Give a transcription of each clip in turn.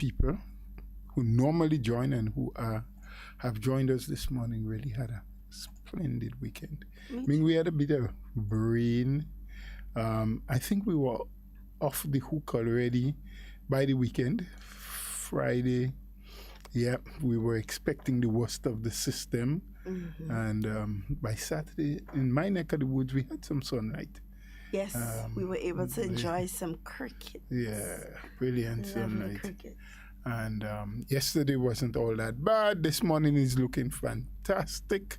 people who normally join and who have joined us this morning really had a splendid weekend. I mean, we had a bit of rain. I think we were off the hook already by the weekend. Friday, we were expecting the worst of the system. Mm-hmm. And by Saturday, in my neck of the woods, we had some sunlight. Yes, we were able to enjoy some cricket. Yeah, brilliant sunlight. And yesterday wasn't all that bad. This morning is looking fantastic.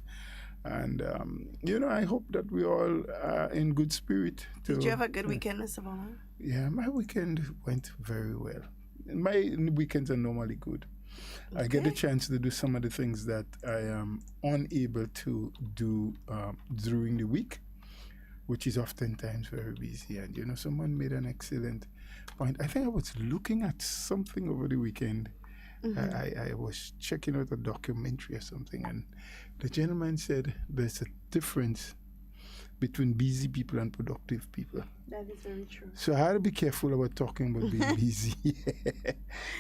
And, I hope that we all are in good spirit. Did you have a good weekend, Mr. Bowman? Yeah, my weekend went very well. My weekends are normally good. Okay. I get the chance to do some of the things that I am unable to do during the week, which is oftentimes very busy. And, someone made an excellent point. I think I was looking at something over the weekend. Mm-hmm. I was checking out a documentary or something, and the gentleman said there's a difference between busy people and productive people. That is very true. So I had to be careful about talking about being busy.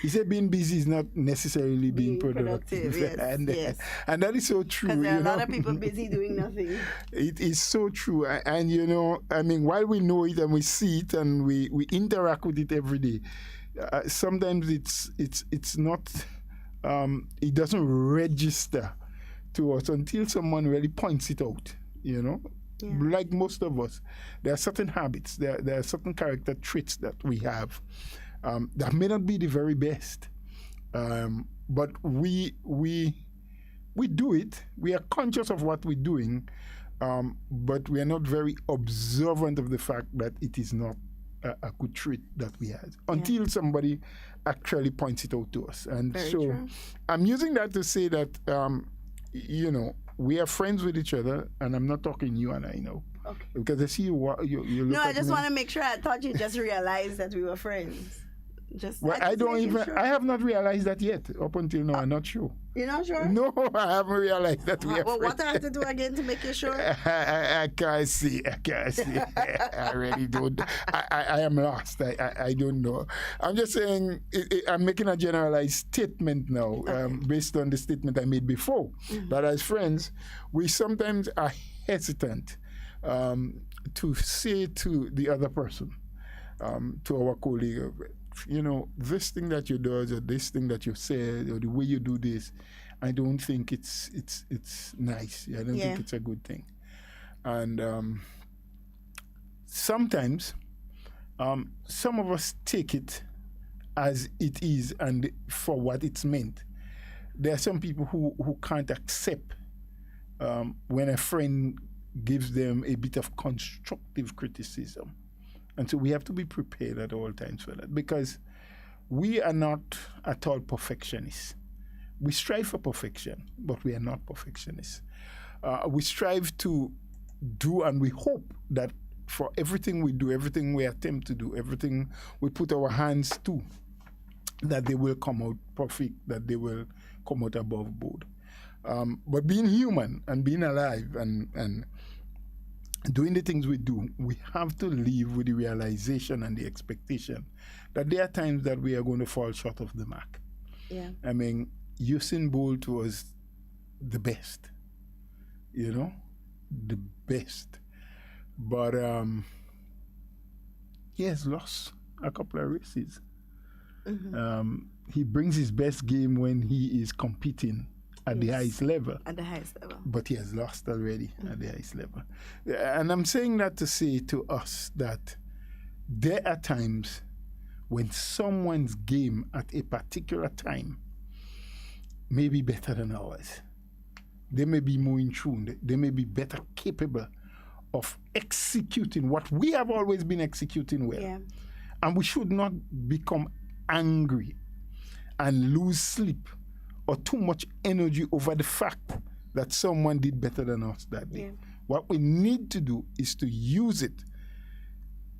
He said being busy is not necessarily being productive. Yes, and that is so true. Because there are a lot of people busy doing nothing. It is so true. And while we know it and we see it and we interact with it every day, sometimes it's not, it doesn't register to us until someone really points it out, Yeah. Like most of us, there are certain habits, there are certain character traits that we have that may not be the very best, but we do it. We are conscious of what we're doing, but we are not very observant of the fact that it is not a good trait that we have until somebody actually points it out to us. And very so true. I'm using that to say that, we are friends with each other, and I'm not talking you and I know. Okay. Because I see you look No, I just want to make sure. I thought you just realized that we were friends. I have not realized that yet. Up until now, I'm not sure. You're not sure? No, I haven't realized that we are friends. What do I have to do again to make you sure? I can't see. I really don't. I am lost. I don't know. I'm just saying, I'm making a generalized statement now, based on the statement I made before. Mm-hmm. That as friends, we sometimes are hesitant to say to the other person, to our colleague, this thing that you do, or this thing that you said, or the way you do this, I don't think it's nice. I don't think it's a good thing. And sometimes some of us take it as it is and for what it's meant. There are some people who can't accept when a friend gives them a bit of constructive criticism. And so we have to be prepared at all times for that, because we are not at all perfectionists. We strive for perfection, but we are not perfectionists. We strive to do, and we hope that for everything we do, everything we attempt to do, everything we put our hands to, that they will come out perfect, that they will come out above board. But being human and being alive and doing the things we do, we have to live with the realization and the expectation that there are times that we are going to fall short of the mark. Yeah. I mean, Usain Bolt was the best, the best. But he has lost a couple of races. Mm-hmm. He brings his best game when he is competing at the highest level. At the highest level. But he has lost already at the highest level. And I'm saying that to say to us that there are times when someone's game at a particular time may be better than ours. They may be more in tune. They may be better capable of executing what we have always been executing well. Yeah. And we should not become angry and lose sleep or too much energy over the fact that someone did better than us that day. Yeah. What we need to do is to use it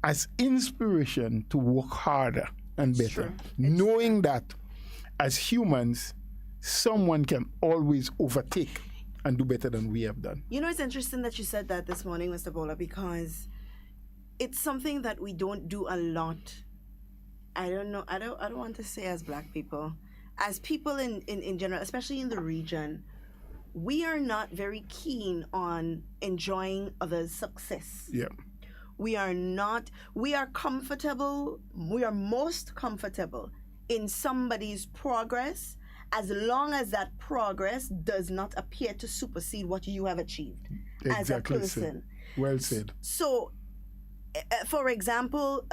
as inspiration to work harder and better, knowing that as humans, someone can always overtake and do better than we have done. It's interesting that you said that this morning, Mr. Bowler, because it's something that we don't do a lot I don't know. I don't want to say as black people, as people in general, especially in the region, we are not very keen on enjoying others' success. Yeah. We are not, we are comfortable, we are most comfortable in somebody's progress as long as that progress does not appear to supersede what you have achieved as a Exactly. person. Well said. So, for example,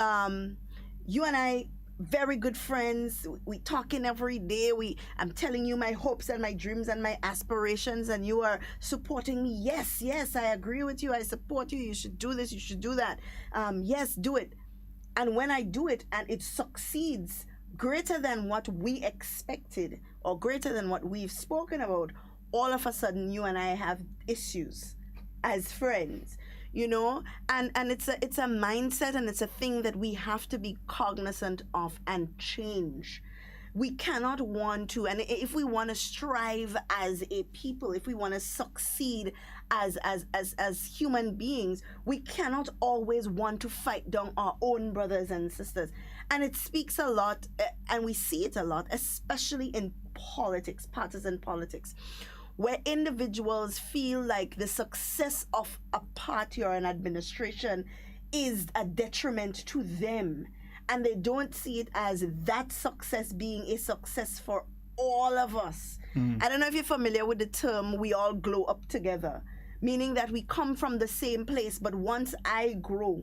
you and I, very good friends. We talking every day. I'm telling you my hopes and my dreams and my aspirations, and you are supporting me. Yes, yes, I agree with you. I support you. You should do this. You should do that. Yes, do it. And when I do it and it succeeds greater than what we expected or greater than what we've spoken about, all of a sudden you and I have issues as friends, and it's a mindset, and it's a thing that we have to be cognizant of and change. We cannot want to, and if we want to strive as a people, if we want to succeed as human beings, we cannot always want to fight down our own brothers and sisters. And it speaks a lot, and we see it a lot, especially in politics, partisan politics, where individuals feel like the success of a party or an administration is a detriment to them. And they don't see it as that success being a success for all of us. I don't know if you're familiar with the term, we all glow up together, meaning that we come from the same place, but once I grow,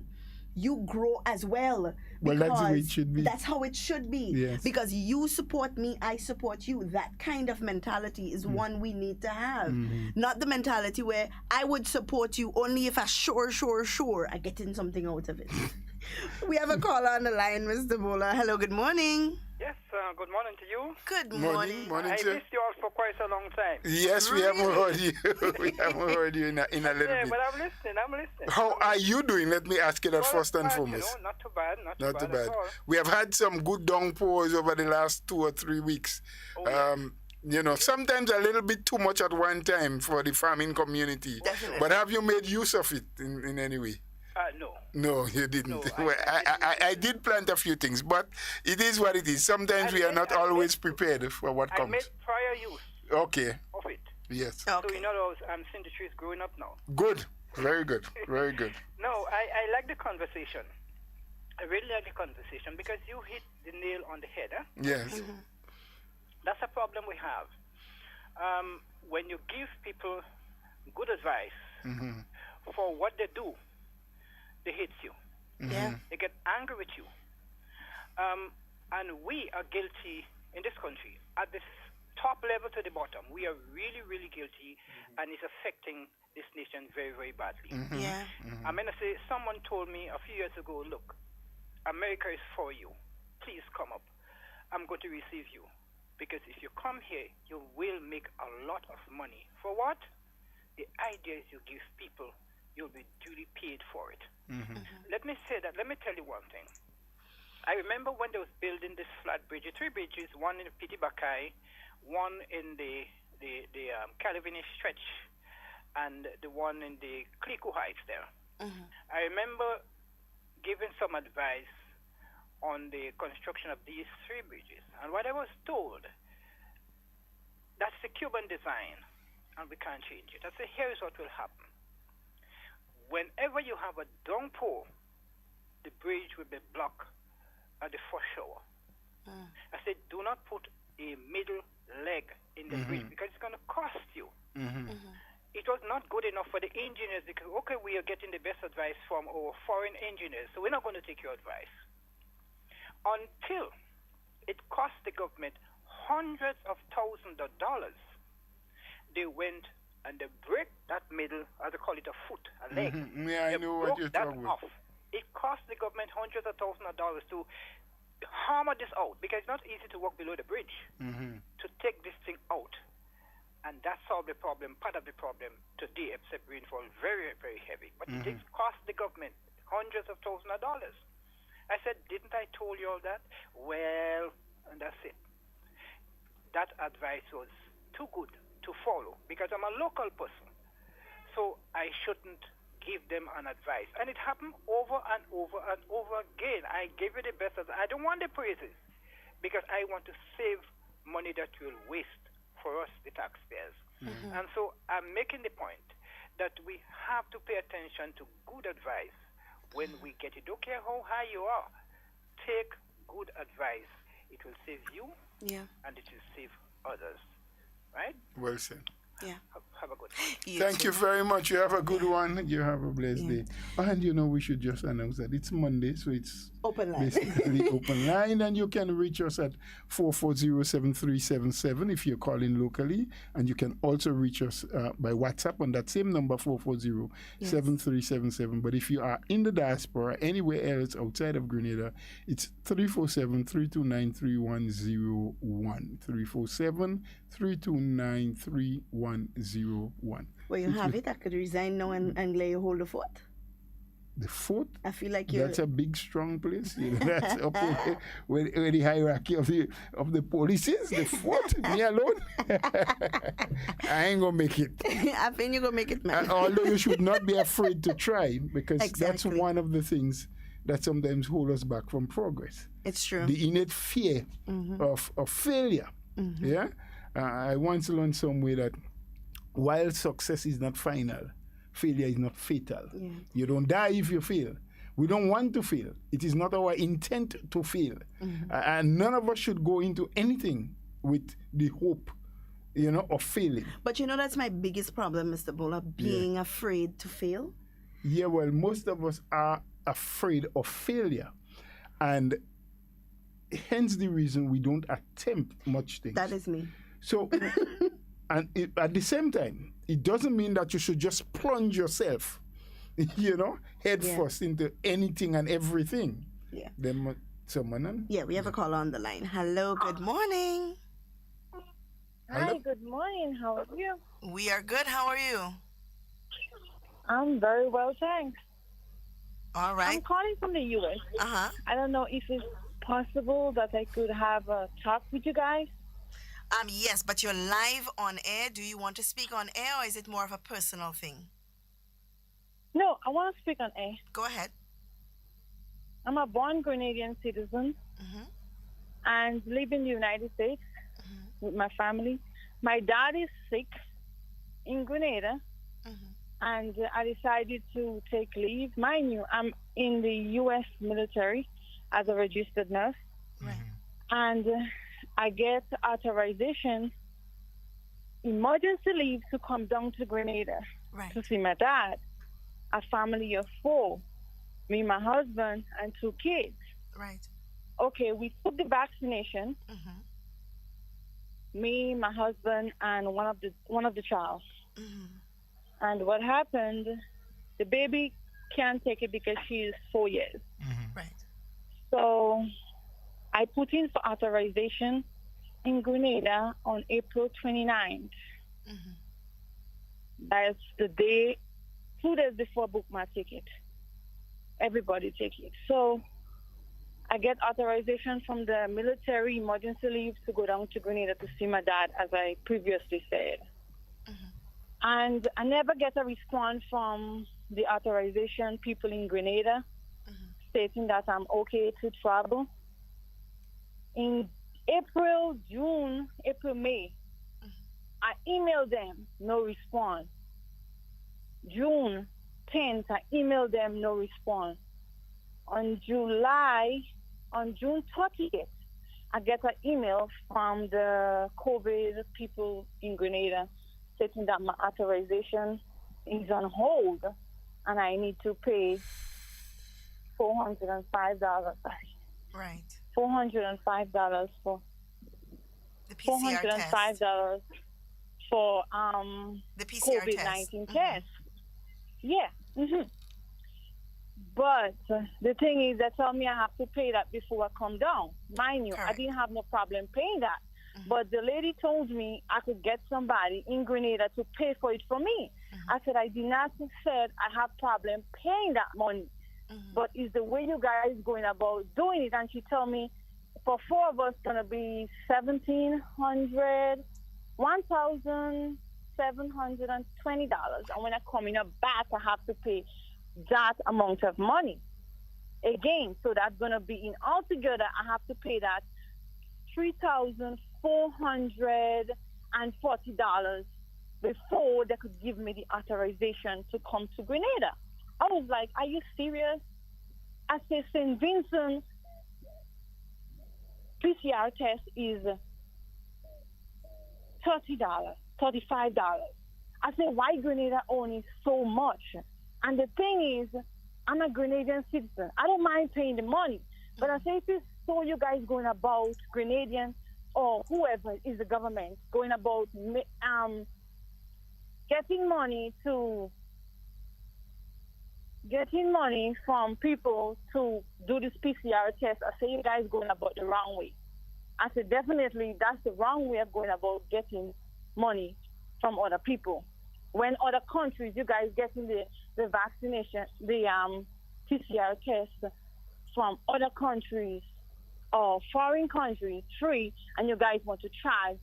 you grow as well. Well, that's the way it should be. That's how it should be. Yes. Because you support me, I support you. That kind of mentality is one we need to have. Not the mentality where I would support you only if I sure I getting something out of it. We have a caller on the line, Mr. Bola. Hello, good morning. Yes, good morning to you. Good morning. Morning, I sir. missed you all for quite a long time. Yes, we haven't heard you. We haven't heard you in a little Yeah, bit. but I'm listening. How are you doing? Let me ask you that Well, first and you foremost. know, not too bad, not Not too at bad. all. We have had some good downpours over the last 2 or 3 weeks. Sometimes a little bit too much at one time for the farming community. Definitely. But have you made use of it in any way? No. No, you didn't. No, Well, I did plant a few things, but it is what it is. Sometimes we are not always prepared for what I comes. made prior use Okay. of it. Yes. So, Okay. in other words, I'm seeing the trees growing up now. Good. Very good. Very good. No, I like the conversation. I really like the conversation because you hit the nail on the head. Yes. That's a problem we have. When you give people good advice for what they do, they hate you. Yeah. They get angry with you. And we are guilty in this country. At the top level to the bottom, we are really, really guilty, and it's affecting this nation very, very badly. Yeah. I'm going to say, someone told me a few years ago, look, America is for you. Please come up. I'm going to receive you. Because if you come here, you will make a lot of money. For what? The ideas you give people, you'll be duly paid for it. Let me say that. Let me tell you one thing. I remember when they was building this flat bridge, 3 bridges, one in Piti Bakai, one in the Calvinist stretch, and the one in the Carriacou Heights there. I remember giving some advice on the construction of these 3 bridges. And what I was told, that's the Cuban design, and we can't change it. I said, here's what will happen. Whenever you have a downpour, the bridge will be blocked at the first shower. I said, do not put a middle leg in the bridge because it's going to cost you. It was not good enough for the engineers because, okay, we are getting the best advice from our foreign engineers, so we're not going to take your advice. Until it cost the government hundreds of thousands of dollars, they went and they break that middle, as they call it, a foot, a leg. Yeah, I They know what broke you're that talking off. about. It cost the government hundreds of thousands of dollars to hammer this out because it's not easy to walk below the bridge to take this thing out. And that solved the problem, part of the problem today, except rainfall, very, very heavy. But it did cost the government hundreds of thousands of dollars. I said, didn't I told you all that? Well, and that's it. That advice was too good to follow because I'm a local person. So I shouldn't give them an advice. And it happened over and over and over again. I gave you the best advice. I don't want the praises because I want to save money that will waste for us, the taxpayers. And so I'm making the point that we have to pay attention to good advice when we get it. Don't care how high you are. Take good advice. It will save you and it will save others. Right? Well said. Yeah. Have a good one. Thank you very much. You have a good one. You have a blessed day. And we should just announce that it's Monday, so it's Open line. basically open line, and you can reach us at 440-7377 if you're calling locally, and you can also reach us by WhatsApp on that same number, 440-7377. But if you are in the diaspora, anywhere else outside of Grenada, it's 347-329-3101. 347-329-3101. Well, you have it. I could resign now and lay hold the fort. The fort? I feel like you're... That's a big, strong place. That's up where the hierarchy of the police is. The fort, me alone. I ain't gonna make it. I think you're gonna make it, man. Although you should not be afraid to try, because that's Exactly. one of the things that sometimes hold us back from progress. It's true. The innate fear of failure. Yeah. I once learned somewhere that while success is not final, failure is not fatal. Yeah. You don't die if you fail. We don't want to fail. It is not our intent to fail. And none of us should go into anything with the hope, of failing. But that's my biggest problem, Mr. Bola, being afraid to fail. Yeah, well, most of us are afraid of failure. And hence the reason we don't attempt much things. That is me. So, and at the same time, it doesn't mean that you should just plunge yourself, head first into anything and everything. Yeah. Then someone on? Yeah, we have a call on the line. Hello, good morning. Hi, good morning. How are you? We are good. How are you? I'm very well, thanks. All right. I'm calling from the U.S. Uh-huh. I don't know if it's possible that I could have a talk with you guys. Yes, but you're live on air. Do you want to speak on air, or is it more of a personal thing? No, I want to speak on air. Go ahead. I'm a born Grenadian citizen and live in the United States with my family. My dad is sick in Grenada, and I decided to take leave. Mind you, I'm in the U.S. military as a registered nurse. Right. And I get authorization, emergency leave to come down to Grenada to see my dad, a family of 4, me, my husband, and 2 kids. Right. Okay, we took the vaccination, me, my husband, and one of the child. And what happened, the baby can't take it because she is 4 years. Right. So I put in for authorization in Grenada on April 29th. That's the day, 2 days before I book my ticket. Everybody take it. So I get authorization from the military emergency leave to go down to Grenada to see my dad, as I previously said. And I never get a response from the authorization people in Grenada stating that I'm okay to travel. In April, May, I emailed them, no response. June 10th, I emailed them, no response. On June 30th, I get an email from the COVID people in Grenada stating that my authorization is on hold and I need to pay $405. Right. $405 for the PCR test. $405 for the PCR COVID-19 test. Yeah. But the thing is, they tell me I have to pay that before I come down. Mind you, Correct. I didn't have no problem paying that. But the lady told me I could get somebody in Grenada to pay for it for me. I said, I did not said I have problem paying that money. But it's the way you guys going about doing it. And she told me for 4 of us, going to be $1,700, $1,000, $720, and when I come in back, I have to pay that amount of money again. So that's gonna be in altogether. I have to pay that $3,440 before they could give me the authorization to come to Grenada. I was like, "Are you serious?" I said, "St. Vincent PCR test is $30, $35. I said, "Why Grenada only so much?" And the thing is, I'm a Grenadian citizen. I don't mind paying the money. But I say, if it's so you guys going about Grenadian or whoever is the government going about getting money from people to do this PCR test, I say you guys going about the wrong way. I said, definitely that's the wrong way of going about getting money from other people. When other countries, you guys getting the vaccination, the PCR test from other countries or foreign countries free, and you guys want to charge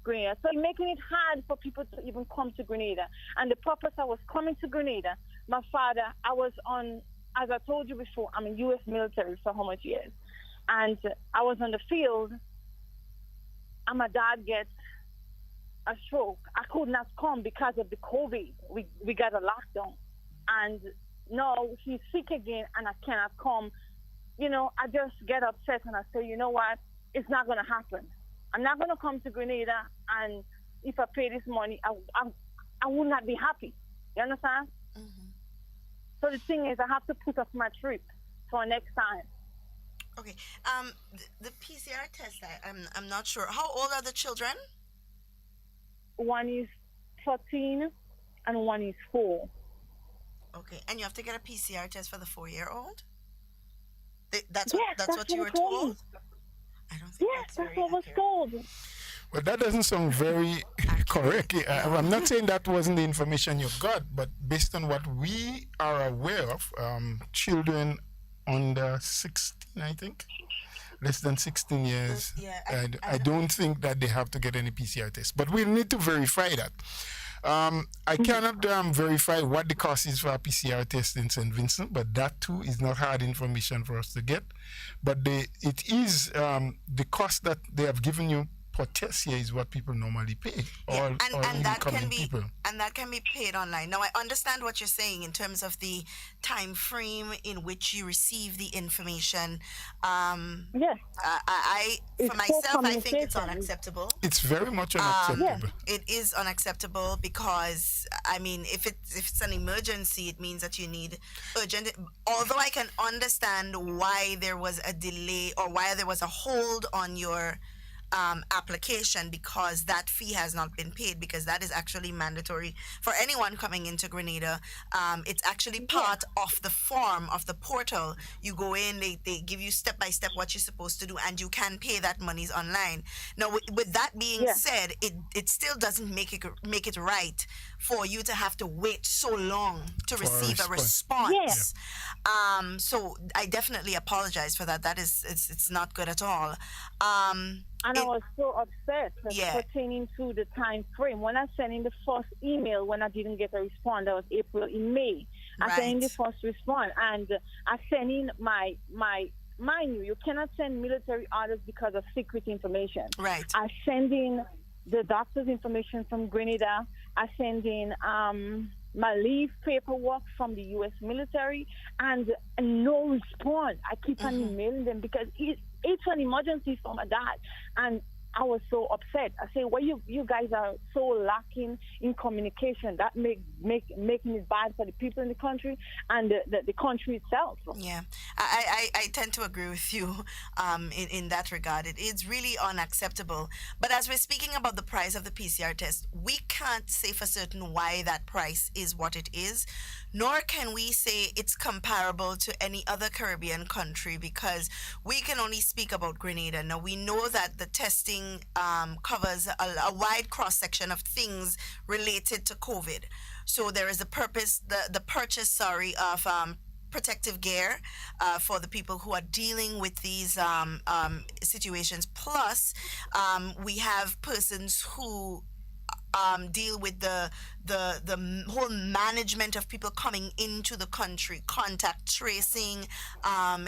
Grenada. So making it hard for people to even come to Grenada. And the purpose I was coming to Grenada, my father, I was on, as I told you before, I'm in U.S. military for how much years? And I was on the field, and my dad gets a stroke. I could not come because of the COVID. We got a lockdown. And now he's sick again, and I cannot come. You know, I just get upset, and I say, you know what? It's not going to happen. I'm not going to come to Grenada, and if I pay this money, I will not be happy. You understand? Mm-hmm. So the thing is, I have to put off my trip for next time. Okay. The PCR test, I'm not sure. How old are the children? One is 14 and one is 4. Okay. And you have to get a PCR test for the 4-year-old? That's Yes, what you were told? I don't think Yes, that's that's what I was accurate. told. Well, that doesn't sound very correct. I'm not saying that wasn't the information you got, but based on what we are aware of, children under 16, I think, less than 16 years, Yeah, I don't think that they have to get any PCR test. But we'll need to verify that. I cannot verify what the cost is for a PCR test in St. Vincent, but that too is not hard information for us to get. But it is the cost that they have given you per test here is what people normally pay. Yeah, and that can be people. and that can be paid online. Now I understand what you're saying in terms of the time frame in which you receive the information. Yes. I It's for myself, poor I think it's communication. unacceptable. It's very much unacceptable. It is unacceptable because I mean, if it's an emergency, it means that you need urgent. Although I can understand why there was a delay or why there was a hold on your application because that fee has not been paid, because that is actually mandatory for anyone coming into Grenada. It's actually part of the form of the portal. You go in, they give you step by step what you're supposed to do, and you can pay that monies online. Now, with that being said, it still doesn't make it right for you to have to wait so long to receive a response. So I definitely apologize for that. That is, it's not good at all. And I was so upset pertaining to the time frame. When I sent in the first email, when I didn't get a response, that was April, in May. I sent in the first response, and I sent in my mind you cannot send military orders because of secret information. Right. I send in the doctor's information from Grenada. I send in my leave paperwork from the U.S. military, and no response. I keep on emailing them because it's an emergency for my dad, and I was so upset. I say, well, you guys are so lacking in communication. That making it bad for the people in the country and the country itself. Yeah, I tend to agree with you in that regard. It is really unacceptable. But as we're speaking about the price of the PCR test, we can't say for certain why that price is what it is, nor can we say it's comparable to any other Caribbean country, because we can only speak about Grenada. Now, we know that the testing covers a wide cross-section of things related to COVID. So there is the purchase of protective gear for the people who are dealing with these situations. Plus, we have persons who deal with the whole management of people coming into the country, contact tracing,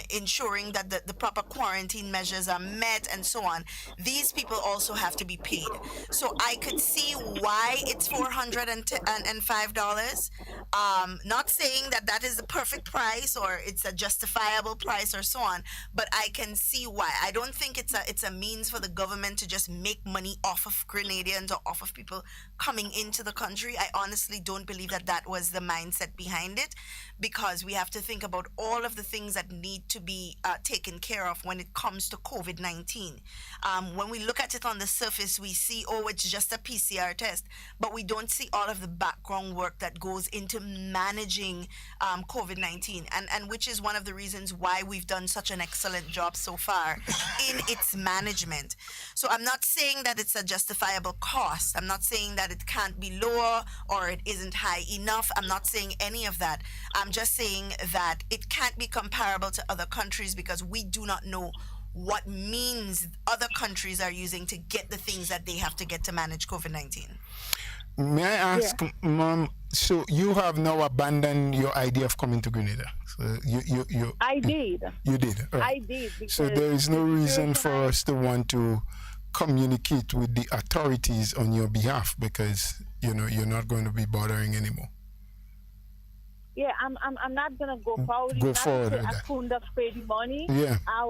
ensuring that the proper quarantine measures are met, and so on. These people also have to be paid. So I could see why it's $405. Not saying that that is the perfect price or it's a justifiable price or so on, but I can see why. I don't think it's a means for the government to just make money off of Grenadians or off of people coming into the country. I honestly don't believe that that was the mindset behind it, because we have to think about all of the things that need to be taken care of when it comes to COVID-19. When we look at it on the surface, we see, oh, it's just a PCR test, but we don't see all of the background work that goes into managing COVID-19, and which is one of the reasons why we've done such an excellent job so far in its management. So I'm not saying that it's a justifiable cost. I'm not saying that it can't be lower or it isn't high enough. I'm not saying any of that. I'm just saying that it can't be comparable to other countries because we do not know what means other countries are using to get the things that they have to get to manage COVID-19. May I ask, Mom, so you have now abandoned your idea of coming to Grenada? So you I did. You did? Right. I did. So there is no reason for us to want to communicate with the authorities on your behalf because, you're not going to be bothering anymore. Yeah, I'm not gonna go forward. Go forward. I couldn't have paid the money. Yeah. I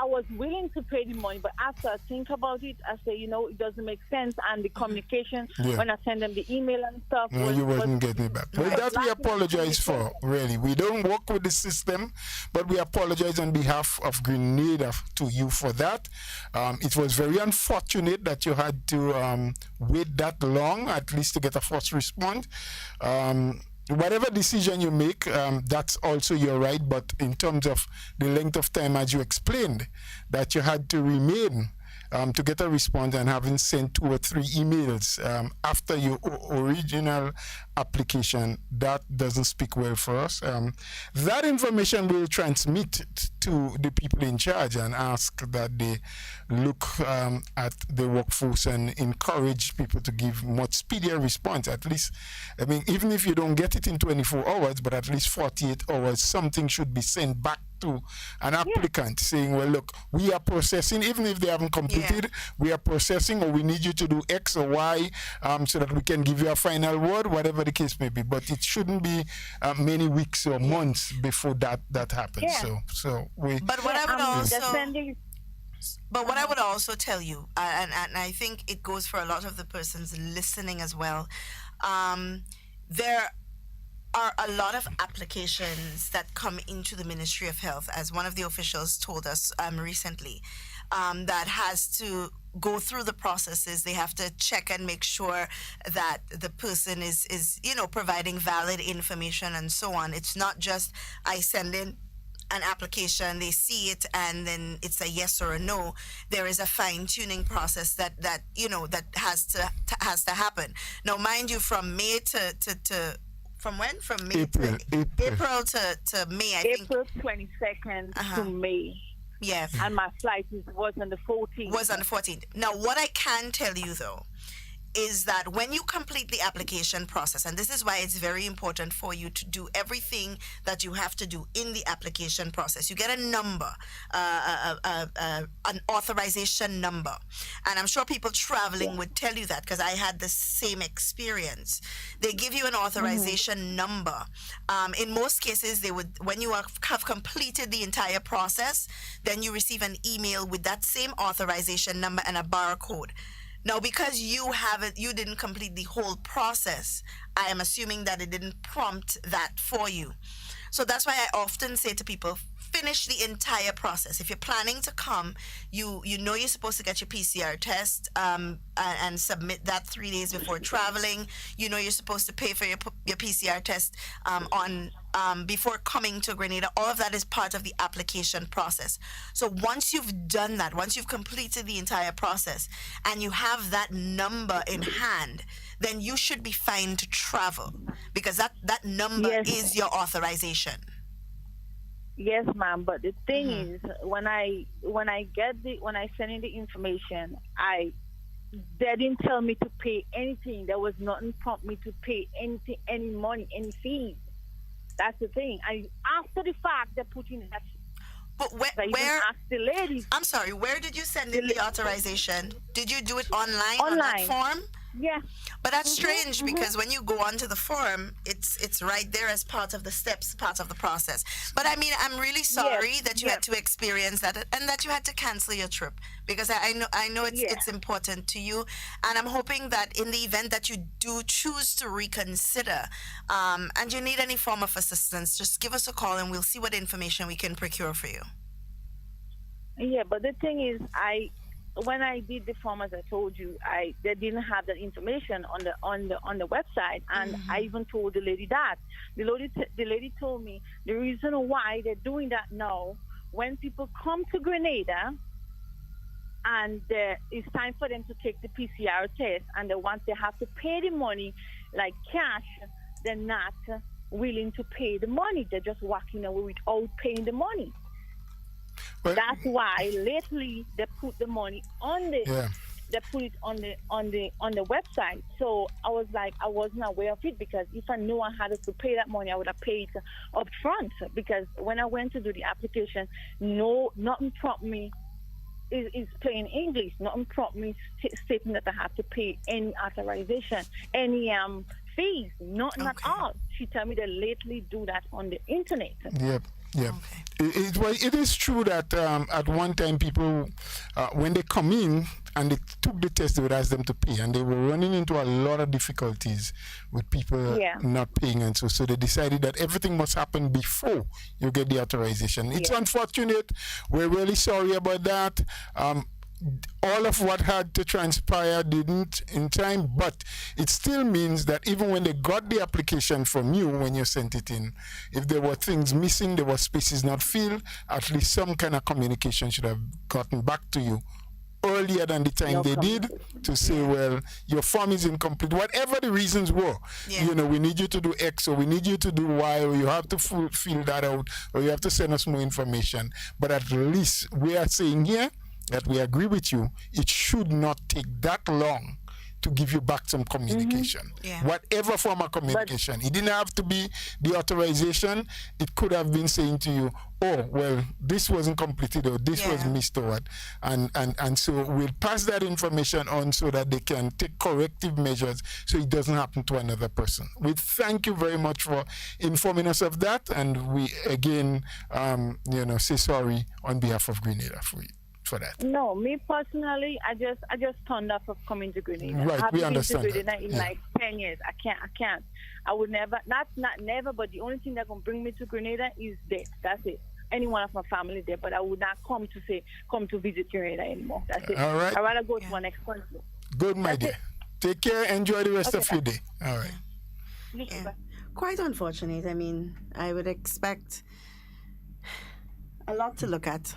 was willing to pay the money, but after I think about it, I say, it doesn't make sense. And the communication when I send them the email and stuff. No, you wasn't getting it back. Well, that we apologize for. Really, we don't work with the system, but we apologize on behalf of Grenada to you for that. It was very unfortunate that you had to wait that long, at least to get a first response. Whatever decision you make, that's also your right. But in terms of the length of time, as you explained, that you had to remain to get a response and having sent 2 or 3 emails after your original application, that doesn't speak well for us. That information will transmit to the people in charge and ask that they look at the workforce and encourage people to give much speedier response. At least, even if you don't get it in 24 hours, but at least 48 hours, something should be sent back to an applicant saying, well, look, we are processing, even if they haven't completed, we are processing, or we need you to do X or Y so that we can give you a final word, whatever the case may be. But it shouldn't be many weeks or months before that happens. Yeah. So we. But what I would what I would also tell you, and I think it goes for a lot of the persons listening as well, there are a lot of applications that come into the Ministry of Health, as one of the officials told us recently, that has to go through the processes. They have to check and make sure that the person is providing valid information and so on. It's not just I send in an application, they see it, and then it's a yes or a no. There is a fine-tuning process that has to happen. Now, mind you, from May to from when? From May April to May, I think. April 22nd to May. Yeah. And my flight was on the 14th. Was on the 14th. Now, what I can tell you, though, is that when you complete the application process, and this is why it's very important for you to do everything that you have to do in the application process, you get a number, an authorization number. And I'm sure people traveling would tell you that, because I had the same experience. They give you an authorization number. In most cases, they would, when you have completed the entire process, then you receive an email with that same authorization number and a barcode. Now, because you didn't complete the whole process, I am assuming that it didn't prompt that for you. So that's why I often say to people, finish the entire process. If you're planning to come, you're supposed to get your PCR test and submit that 3 days before traveling. You're supposed to pay for your PCR test before coming to Grenada. All of that is part of the application process. So once you've done that, once you've completed the entire process and you have that number in hand, then you should be fine to travel, because that number is your authorization. Yes, ma'am. But the thing is, when I send in the information, I they didn't tell me to pay anything. There was nothing prompt me to pay anything, any money, any fees. That's the thing. And after the fact, they put in that. But I even asked the ladies. I'm sorry, where did you send in the authorization? Did you do it online on that form? Yeah. But that's strange because when you go onto the form, it's right there as part of the steps, part of the process. But I mean, I'm really sorry that you had to experience that and that you had to cancel your trip, because I know it's important to you, and I'm hoping that in the event that you do choose to reconsider, and you need any form of assistance, just give us a call and we'll see what information we can procure for you. Yeah, but the thing is, when I did the form, as I told you, they didn't have that information on the website, and I even told the lady that. The lady told me the reason why they're doing that now, when people come to Grenada and it's time for them to take the PCR test, and they have to pay the money like cash, they're not willing to pay the money. They're just walking away without paying the money. But that's why lately they put the money on they put it on the website. So I was like, I wasn't aware of it, because if I knew I had to pay that money, I would have paid up front. Because when I went to do the application, nothing prompted me. Is plain English. Nothing prompted me stating that I have to pay any authorization, any fees. Nothing at all. She told me they lately do that on the internet. Yep. Yeah, it is true that at one time people, when they come in and they took the test, they would ask them to pay, and they were running into a lot of difficulties with people not paying, and so they decided that everything must happen before you get the authorization. It's unfortunate. We're really sorry about that. All of what had to transpire didn't in time, but it still means that even when they got the application from you, when you sent it in, if there were things missing, there were spaces not filled, at least some kind of communication should have gotten back to you earlier than the time they did, to say, well, your form is incomplete, whatever the reasons were. We need you to do X, or we need you to do Y, or you have to fill that out, or you have to send us more information. But at least we are saying here that we agree with you, it should not take that long to give you back some communication. Whatever form of communication. It didn't have to be the authorization. It could have been saying to you, oh, well, this wasn't completed, or this was missed, or what. And so we'll pass that information on so that they can take corrective measures so it doesn't happen to another person. We thank you very much for informing us of that, and we again say sorry on behalf of Grenada for it. For that. No, me personally, I just turned off of coming to Grenada. Right, I've we been understand to Grenada that. in like 10 years. I can't. I would never, not never, but the only thing that's going to bring me to Grenada is death. That's it. Any one of my family there, but I would not come to visit Grenada anymore. That's it. All right. I'd rather go to my next country. Good, my dear. Take care. Enjoy the rest of your day. All right. Quite unfortunate. I mean, I would expect a lot to look at.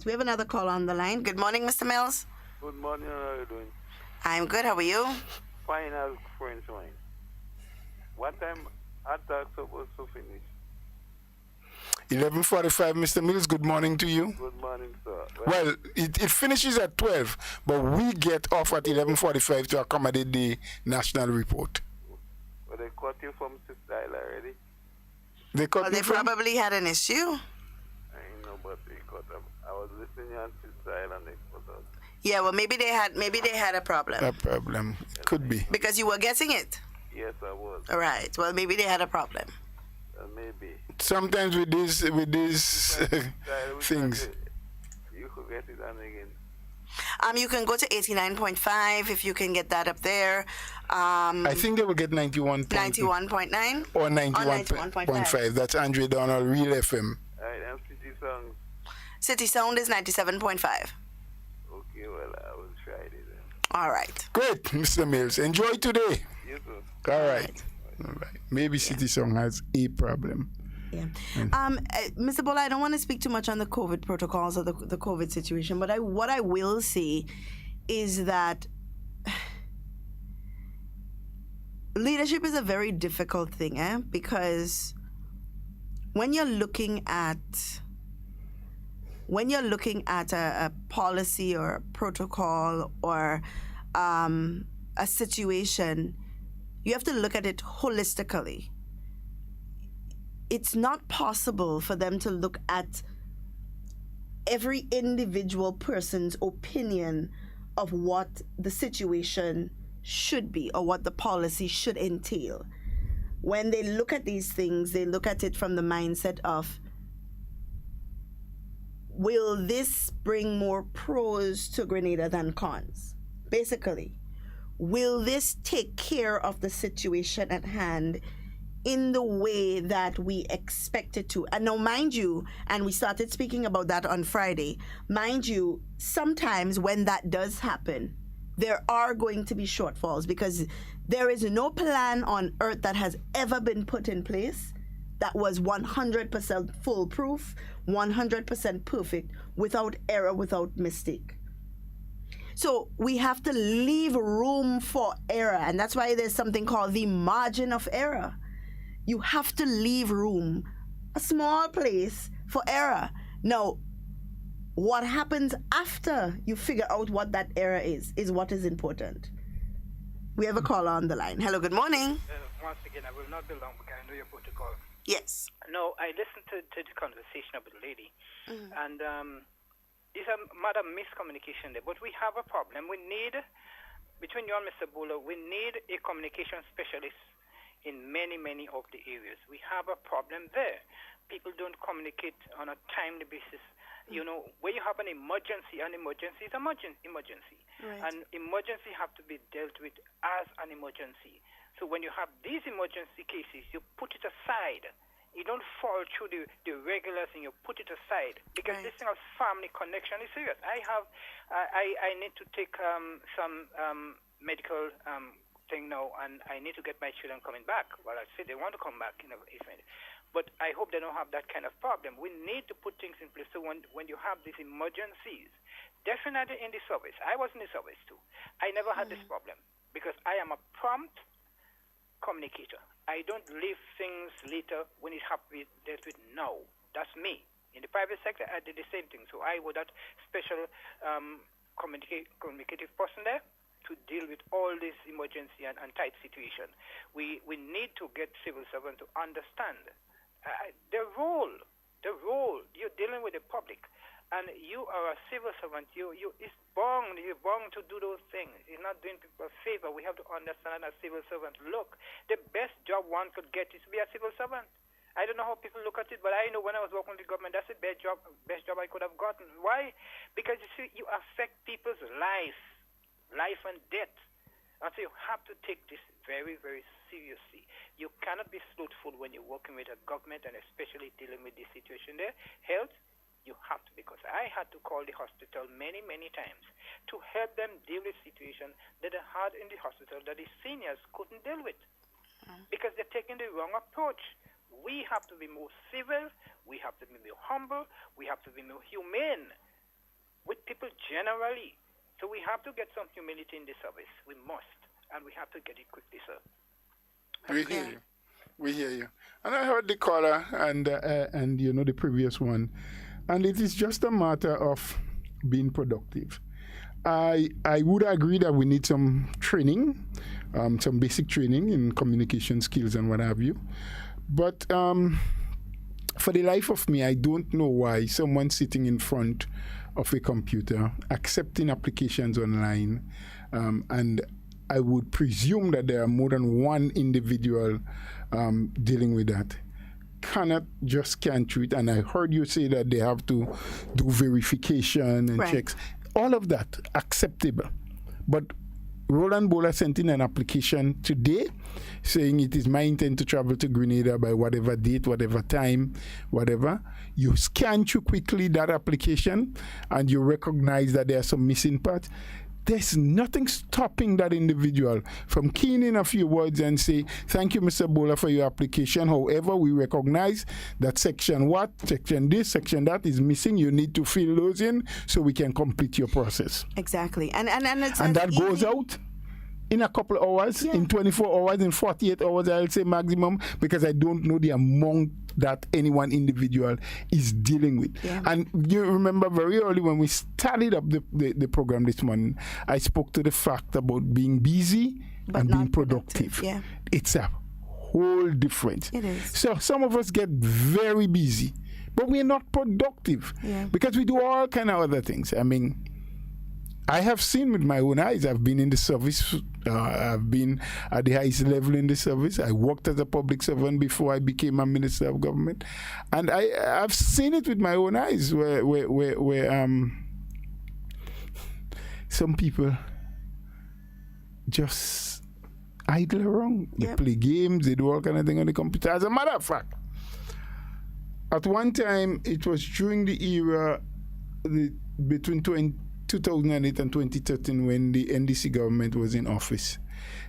We have another call on the line. Good morning, Mr. Mills. Good morning. How are you doing? I'm good. How are you? Fine, as friends mine. What time HARDTALK supposed to finish? 11:45, Mr. Mills. Good morning to you. Good morning, sir. Well, it finishes at 12, but we get off at 11:45 to accommodate the national report. Well, they caught you from Style already? They probably had an issue. But they cut them. I was listening on Style and they cut us. Yeah, well, maybe they had a problem. A problem. Could be. Because you were getting it. Yes, I was. All right. Well, maybe they had a problem. Maybe. Sometimes with these things. You could get it on again. You can go to 89.5 if you can get that up there. I think they will get 91.9 or 91.5. That's Andre Donald, RealFM. And City Sound. City Sound is 97.5. Okay, well, I will try it then. All right. Great, Mr. Mills. Enjoy today. You too. All right. Maybe City Sound has a problem. Yeah. Mr. Bola, I don't want to speak too much on the COVID protocols or the COVID situation, but what I will say is that leadership is a very difficult thing, because when you're looking at when you're looking at a policy or a protocol or a situation, you have to look at it holistically. It's not possible for them to look at every individual person's opinion of what the situation should be or what the policy should entail. When they look at these things, they look at it from the mindset of, will this bring more pros to Grenada than cons? Basically, will this take care of the situation at hand in the way that we expect it to? And now, mind you, and we started speaking about that on Friday, mind you, sometimes when that does happen, there are going to be shortfalls because there is no plan on earth that has ever been put in place that was 100% foolproof, 100% perfect, without error, without mistake. So we have to leave room for error, and that's why there's something called the margin of error. You have to leave room, a small place for error. Now, what happens after you figure out what that error is what is important. We have a caller on the line. Hello, good morning. Once again, I will not be long because I know your protocol. Yes. No, I listened to the conversation of the lady, and it's a matter of miscommunication there. But we have a problem. We need, between you and Mr. Bula, we need a communication specialist in many, many of the areas. We have a problem there. People don't communicate on a timely basis. You know, when you have an emergency is an emergency. Right. And emergency have to be dealt with as an emergency. So when you have these emergency cases, you put it aside. You don't fall through the regulars and you put it aside. Because this thing of family connection is serious. I need to take some medical thing now, and I need to get my children coming back. Well, I say they want to come back in a minute. But I hope they don't have that kind of problem. We need to put things in place so when you have these emergencies, definitely in the service. I was in the service too. I never had this problem because I am a prompt communicator. I don't leave things later when it has to be dealt with now. That's me. In the private sector, I did the same thing. So I was that special communicative person there to deal with all this emergency and tight situation. We need to get civil servants to understand the role. You're dealing with the public, and you are a civil servant. You're bound to do those things. You're not doing people a favor. We have to understand as civil servant. Look, the best job one could get is to be a civil servant. I don't know how people look at it, but I know when I was working with the government, that's the best job I could have gotten. Why? Because you see, you affect people's life and death. And so you have to take this very, very seriously. You cannot be slothful when you're working with a government and especially dealing with this situation there. Health, you have to, because I had to call the hospital many, many times to help them deal with situation that they had in the hospital that the seniors couldn't deal with because they're taking the wrong approach. We have to be more civil, we have to be more humble, we have to be more humane with people generally. So we have to get some humility in the service. We must, and we have to get it quickly, sir. We hear you. We hear you. And I heard the caller and you know the previous one, and it is just a matter of being productive. I would agree that we need some training, some basic training in communication skills and what have you. But for the life of me, I don't know why someone sitting in front of a computer, accepting applications online, and I would presume that there are more than one individual dealing with that, cannot just scan through it. And I heard you say that they have to do verification and checks. All of that, acceptable. But Roland Bola sent in an application today saying it is my intent to travel to Grenada by whatever date, whatever time, whatever. You scan through quickly that application and you recognize that there are some missing parts. There's nothing stopping that individual from keying in a few words and say, thank you, Mr. Bola, for your application. However, we recognize that section what, section this, section that is missing. You need to fill those in so we can complete your process. Exactly. And that goes out in a couple of hours, Yeah. in 24 hours, in 48 hours, I'll say maximum, because I don't know the amount that any one individual is dealing with. Yeah. And you remember very early when we started up the program this morning, I spoke to the fact about being busy But and not being productive. Yeah. It's a whole difference. It is. So some of us get very busy, but we're not productive Yeah. because we do all kind of other things. I mean, I have seen with my own eyes. I've been in the service. I've been at the highest level in the service. I worked as a public servant before I became a minister of government, and I've seen it with my own eyes where some people just idle around. They Yep. play games. They do all kind of thing on the computer. As a matter of fact, at one time it was during the era between 2008 and 2013 when the NDC government was in office.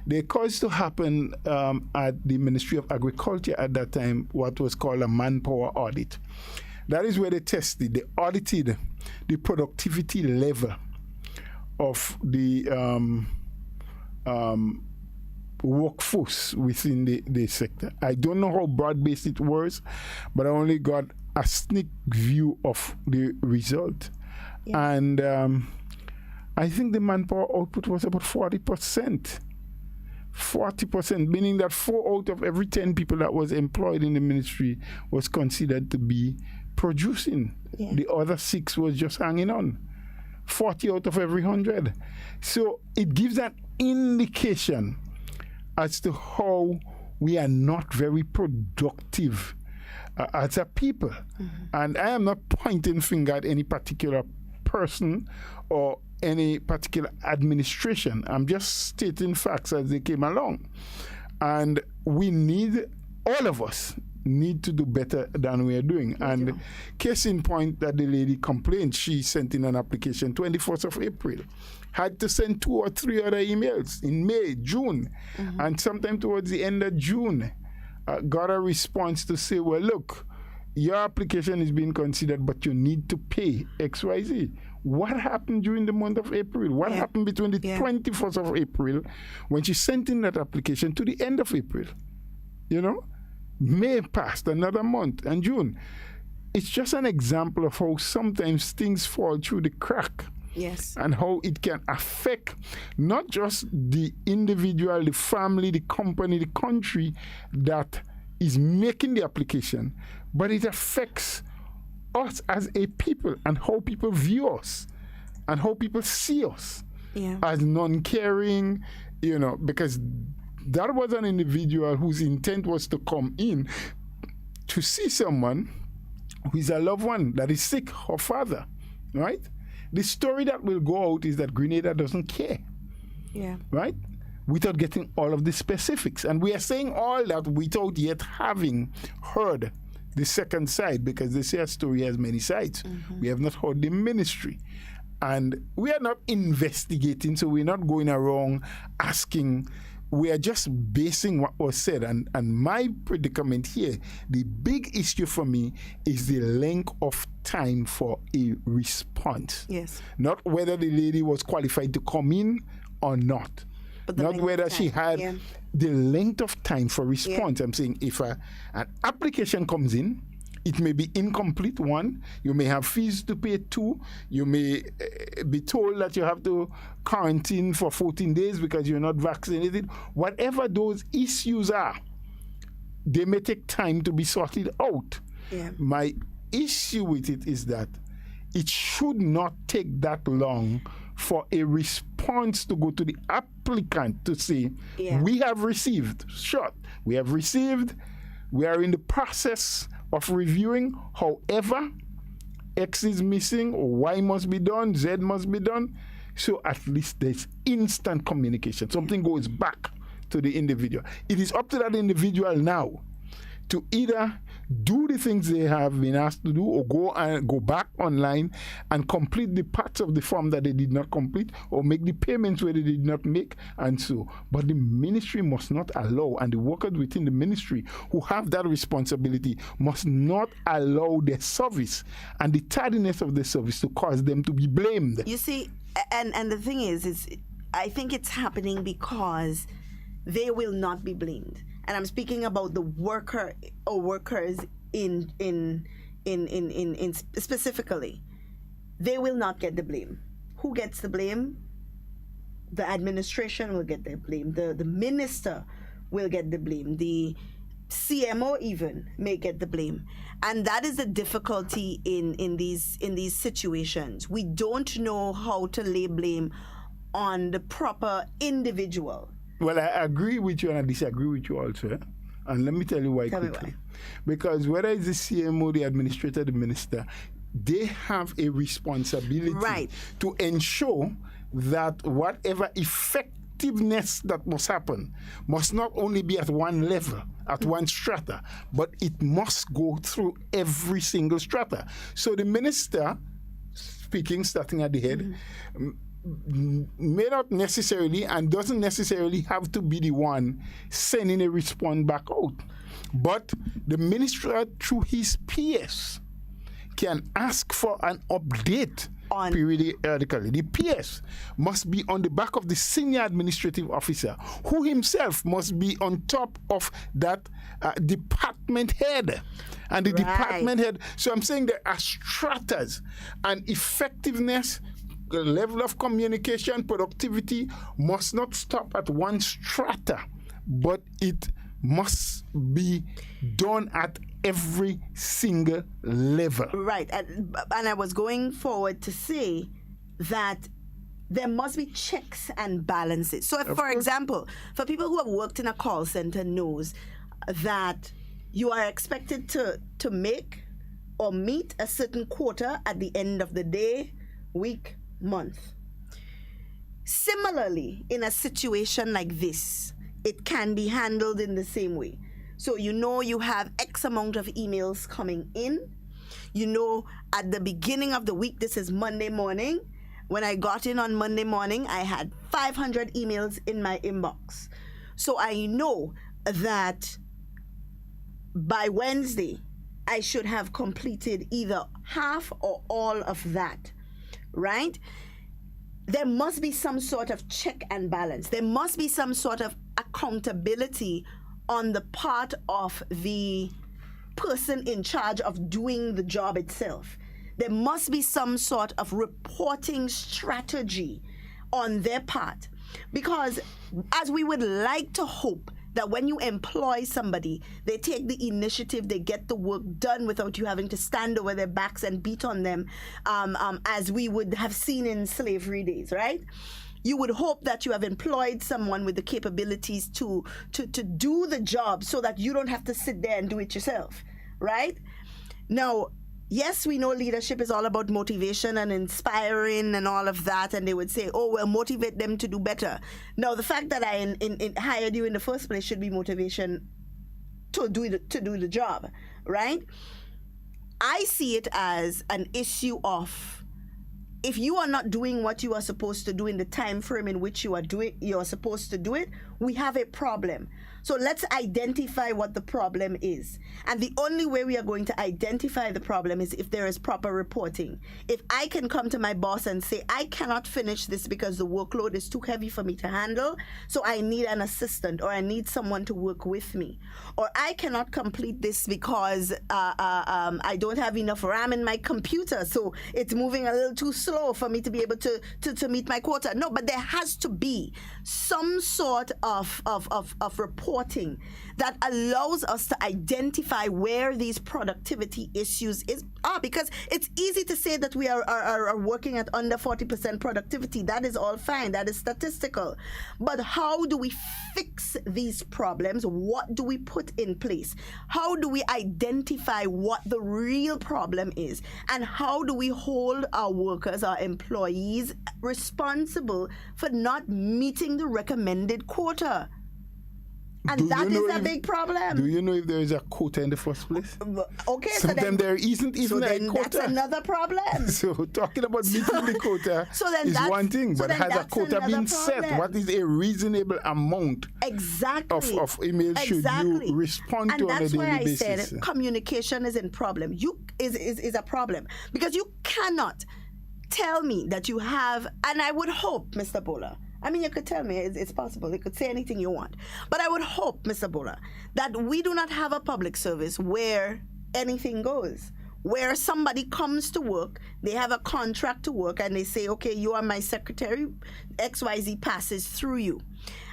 They caused to happen at the Ministry of Agriculture at that time what was called a manpower audit. That is where they audited the productivity level of the workforce within the sector. I don't know how broad-based it was, but I only got a sneak view of the result. Yeah. And I think the manpower output was about 40%. 40%, meaning that 4 out of every 10 people that was employed in the ministry was considered to be producing. Yeah. The other 6 was just hanging on. 40 out of every 100. So it gives an indication as to how we are not very productive as a people. And I am not pointing finger at any particular person or any particular administration. I'm just stating facts as they came along. And we need, all of us, need to do better than we are doing. And case in point that the lady complained, she sent in an application 24th of April, had to send 2 or 3 other emails in May, June, and sometime towards the end of June, got a response to say, well, look, your application is being considered, but you need to pay XYZ. What happened during the month of April? What happened between the 21st of April when she sent in that application to the end of April? You know? May passed, another month, and June. It's just an example of how sometimes things fall through the crack. Yes. And how it can affect not just the individual, the family, the company, the country that is making the application, but it affects us as a people and how people view us and how people see us as non-caring, you know, because that was an individual whose intent was to come in to see someone who is a loved one that is sick, her father, right? The story that will go out is that Grenada doesn't care, right? Without getting all of the specifics. And we are saying all that without yet having heard the second side, because they say a story has many sides. We have not heard the ministry. And we are not investigating, so we're not going around asking. We are just basing what was said. And my predicament here, the big issue for me is the length of time for a response. Yes. Not whether the lady was qualified to come in or not. But the Not length of whether she time, had the length of time for response. I'm saying if an application comes in, it may be incomplete, 1. You may have fees to pay, 2. You may be told that you have to quarantine for 14 days because you're not vaccinated. Whatever those issues are, they may take time to be sorted out. My issue with it is that it should not take that long for a response to go to the applicant to say, we have received, we have received, we are in the process of reviewing. However, X is missing, or Y must be done, Z must be done. So at least there's instant communication. Something goes back to the individual. It is up to that individual now to either do the things they have been asked to do, or go back online and complete the parts of the form that they did not complete, or make the payments where they did not make, and so. But the ministry must not allow, and the workers within the ministry who have that responsibility must not allow their service and the tardiness of the service to cause them to be blamed. You see, and the thing is I think it's happening because they will not be blamed. And I'm speaking about the worker or workers in specifically. They will not get the blame. Who gets the blame? The administration will get the blame. The minister will get the blame. The CMO even may get the blame. And that is the difficulty in these situations. We don't know how to lay blame on the proper individual. Well, I agree with you and I disagree with you also. Eh? And let me tell you why quickly. Because whether it's the CMO, the administrator, the minister, they have a responsibility to ensure that whatever effectiveness that must happen must not only be at one level, at one strata, but it must go through every single strata. So the minister, starting at the head, may not necessarily and doesn't necessarily have to be the one sending a response back out. But the minister, through his PS, can ask for an update periodically. The PS must be on the back of the senior administrative officer, who himself must be on top of that department head. And the department head, so I'm saying there are stratas, and effectiveness, the level of communication, productivity must not stop at one strata, but it must be done at every single level. Right. And I was going forward to say that there must be checks and balances. So, if, for example, for people who have worked in a call center knows that you are expected to make or meet a certain quota at the end of the day, week, month. Similarly, in a situation like this, it can be handled in the same way. So you have X amount of emails coming in. At the beginning of the week, this is Monday morning. When I got in on Monday morning, I had 500 emails in my inbox. So I know that by Wednesday, I should have completed either half or all of that, right? There must be some sort of check and balance. There must be some sort of accountability on the part of the person in charge of doing the job itself. There must be some sort of reporting strategy on their part. Because as we would like to hope that when you employ somebody, they take the initiative, they get the work done without you having to stand over their backs and beat on them, as we would have seen in slavery days, right? You would hope that you have employed someone with the capabilities to do the job so that you don't have to sit there and do it yourself, right? Now, yes, we know leadership is all about motivation and inspiring and all of that, and they would say, oh, well, motivate them to do better. Now, the fact that I hired you in the first place should be motivation to do the job, right? I see it as an issue of, if you are not doing what you are supposed to do in the time frame in which you are supposed to do it, we have a problem. So let's identify what the problem is. And the only way we are going to identify the problem is if there is proper reporting. If I can come to my boss and say, I cannot finish this because the workload is too heavy for me to handle, so I need an assistant or I need someone to work with me. Or I cannot complete this because I don't have enough RAM in my computer, so it's moving a little too slow for me to be able to meet my quota. No, but there has to be some sort of reporting that allows us to identify where these productivity issues are, because it's easy to say that we are working at under 40% productivity. That is all fine. That is statistical. But how do we fix these problems? What do we put in place? How do we identify what the real problem is? And how do we hold our workers, our employees, responsible for not meeting the recommended quota? And that is a big problem. Do you know if there is a quota in the first place? Okay, sometimes there isn't even a quota. That's another problem. So talking about meeting the quota is one thing, but has a quota been set? What is a reasonable amount of emails should you respond to on a daily basis? And that's why I said communication is a problem. Is a problem, because you cannot tell me that you have, and I would hope, Mr. Bola, I mean, you could tell me it's possible. You could say anything you want. But I would hope, Mr. Bola, that we do not have a public service where anything goes. Where somebody comes to work, they have a contract to work, and they say, okay, you are my secretary, XYZ passes through you.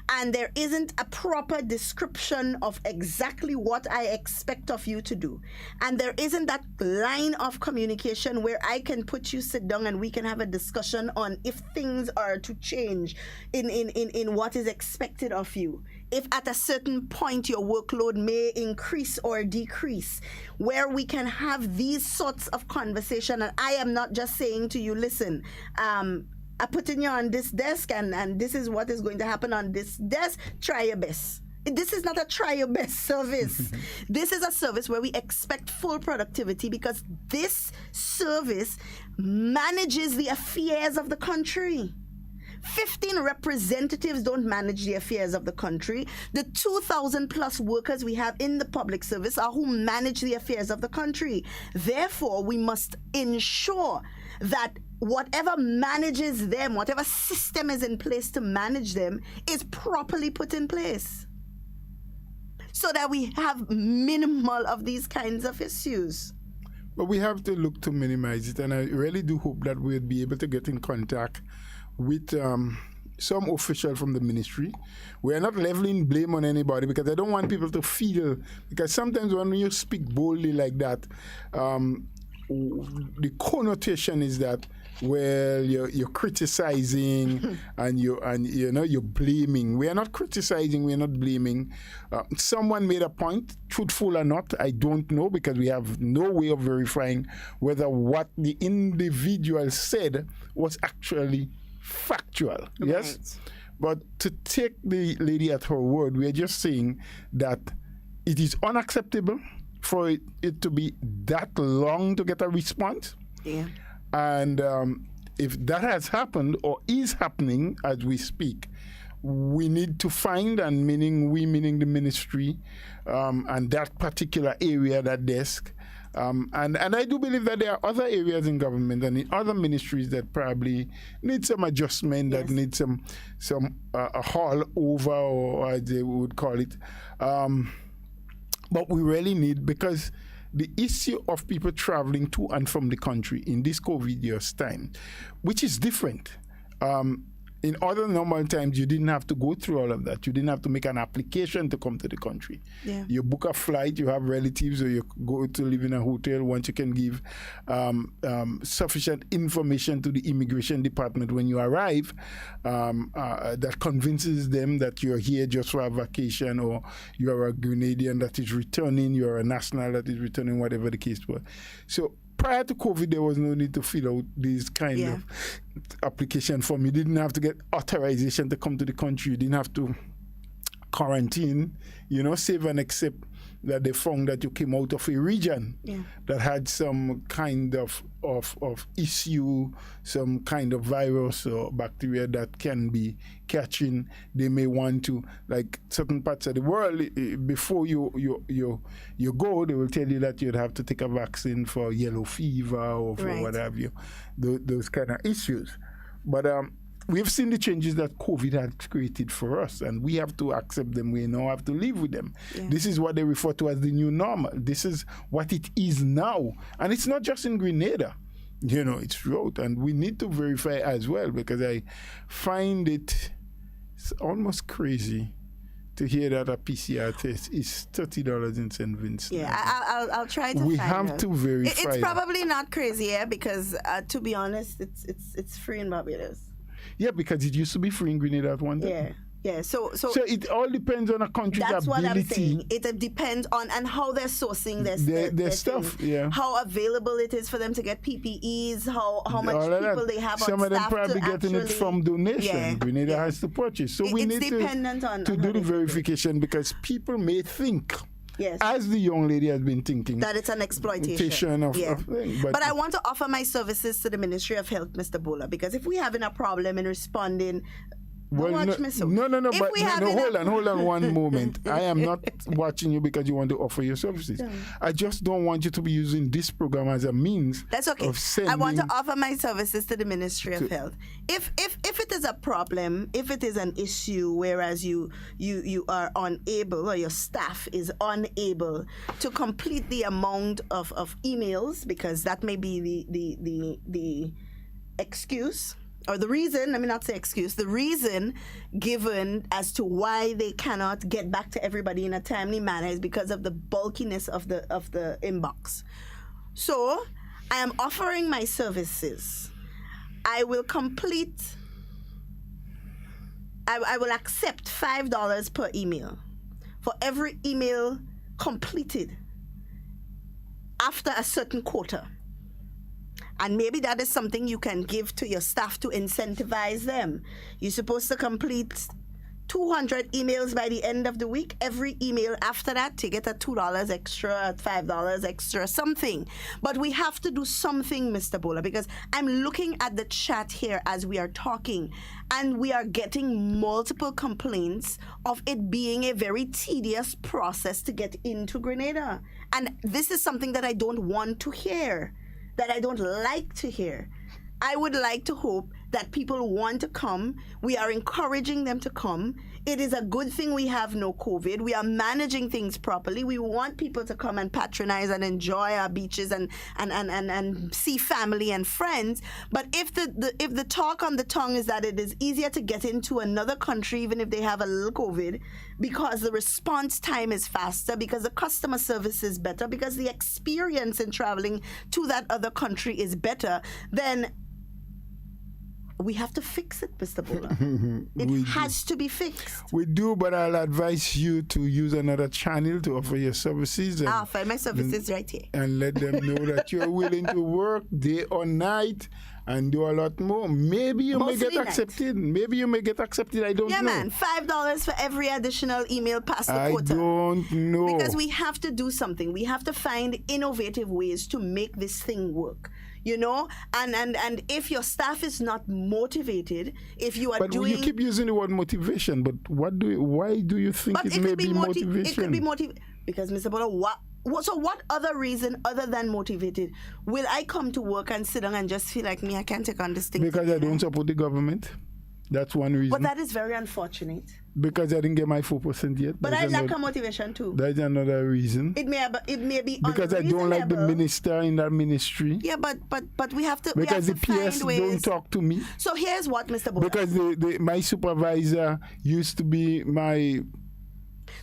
And there isn't a proper description of exactly what I expect of you to do. And there isn't that line of communication where I can put you, sit down, and we can have a discussion on if things are to change in what is expected of you. If at a certain point your workload may increase or decrease, where we can have these sorts of conversation. And I am not just saying to you, listen, I'm putting you on this desk and this is what is going to happen on this desk. Try your best. This is not a try your best service. This is a service where we expect full productivity because this service manages the affairs of the country. 15 representatives don't manage the affairs of the country. The 2,000 plus workers we have in the public service are who manage the affairs of the country. Therefore, we must ensure that whatever manages them, whatever system is in place to manage them, is properly put in place so that we have minimal of these kinds of issues. But we have to look to minimize it, and I really do hope that we'll be able to get in contact with some official from the ministry. We are not leveling blame on anybody because I don't want people to feel, because sometimes when you speak boldly like that, the connotation is that, well, you're criticizing and you're blaming. We are not criticizing, we are not blaming. Someone made a point, truthful or not, I don't know, because we have no way of verifying whether what the individual said was actually factual. Right. Yes? But to take the lady at her word, we are just saying that it is unacceptable for it to be that long to get a response. Yeah. And if that has happened or is happening as we speak, we need to find, and meaning the ministry, and that particular area, that desk. And I do believe that there are other areas in government and in other ministries that probably need some adjustment, yes, that need some haul over, or as they would call it. But we really need, because the issue of people traveling to and from the country in this COVID year's time, which is different. In other normal times, you didn't have to go through all of that. You didn't have to make an application to come to the country. Yeah. You book a flight, you have relatives, or you go to live in a hotel. Once you can give sufficient information to the immigration department when you arrive, that convinces them that you're here just for a vacation, or you're a Grenadian that is returning, you're a national that is returning, whatever the case was. So prior to COVID, there was no need to fill out these kind of application form. You didn't have to get authorization to come to the country. You didn't have to quarantine, save and accept that they found that you came out of a region that had some kind of issue, some kind of virus or bacteria that can be catching. They may want to, like certain parts of the world, before you go, they will tell you that you'd have to take a vaccine for yellow fever or for what have you, those kind of issues. But we've seen the changes that COVID has created for us, and we have to accept them. We now have to live with them. Yeah. This is what they refer to as the new normal. This is what it is now. And it's not just in Grenada. It's throughout. And we need to verify as well, because I find it's almost crazy to hear that a PCR test is $30 in St. Vincent. Yeah, I'll try to We find have out. to verify. It's probably not crazy, because to be honest, it's free in Barbados. Yeah, because it used to be free in Grenada at one time. Yeah. So it all depends on a country's that's ability. What I'm saying. It depends on and how they're sourcing their stuff. Thing. Yeah. How available it is for them to get PPEs. How much people they have Some on of them staff probably to getting it from donation. Yeah. Grenada has to purchase. So we need to do the verification, because people may think. Yes. As the young lady has been thinking, that it's an exploitation of thing, but I want to offer my services to the Ministry of Health, Mr. Bola, because if we're having a problem in responding Well, watch me so. no, If but we have hold on one moment. I am not watching you because you want to offer your services. I just don't want you to be using this program as a means. That's okay. Of sending. I want to offer my services to the Ministry of Health. If it is a problem, if it is an issue, whereas you are unable or your staff is unable to complete the amount of emails, because that may be the excuse. Or the reason, let me not say excuse, the reason given as to why they cannot get back to everybody in a timely manner is because of the bulkiness of the inbox. So, I am offering my services. I will accept $5 per email for every email completed after a certain quota. And maybe that is something you can give to your staff to incentivize them. You're supposed to complete 200 emails by the end of the week. Every email after that, to get a $2 extra, $5 extra, something. But we have to do something, Mr. Bola, because I'm looking at the chat here as we are talking, and we are getting multiple complaints of it being a very tedious process to get into Grenada. And this is something that I don't want to hear, that I don't like to hear. I would like to hope that people want to come. We are encouraging them to come. It is a good thing we have no COVID. We are managing things properly. We want people to come and patronize and enjoy our beaches and see family and friends. But if the talk on the tongue is that it is easier to get into another country, even if they have a little COVID, because the response time is faster, because the customer service is better, because the experience in traveling to that other country is better, then we have to fix it, Mr. Bola. It has to be fixed. We do, but I'll advise you to use another channel to offer your services. I'll find my services right here. And let them know that you're willing to work day or night and do a lot more. Maybe you may get accepted. Maybe you may get accepted. I don't know. Yeah, man. $5 for every additional email past the quota. I don't know. Because we have to do something. We have to find innovative ways to make this thing work. You know, and if your staff is not motivated, if you are but you keep using the word motivation, but why do you think it may be motivation? It could be motivation because, Mr. Bola, what other reason other than motivated will I come to work and sit down and just feel like I can't take on this thing? Because I don't support the government. That's one reason. But that is very unfortunate. Because I didn't get my 4% yet. But I lack a motivation too. That's another reason. It may be because I don't like the minister in that ministry. Yeah, but we have to. Because the PS don't talk to me. So here's what, Mr. Bola. Because my supervisor used to be my.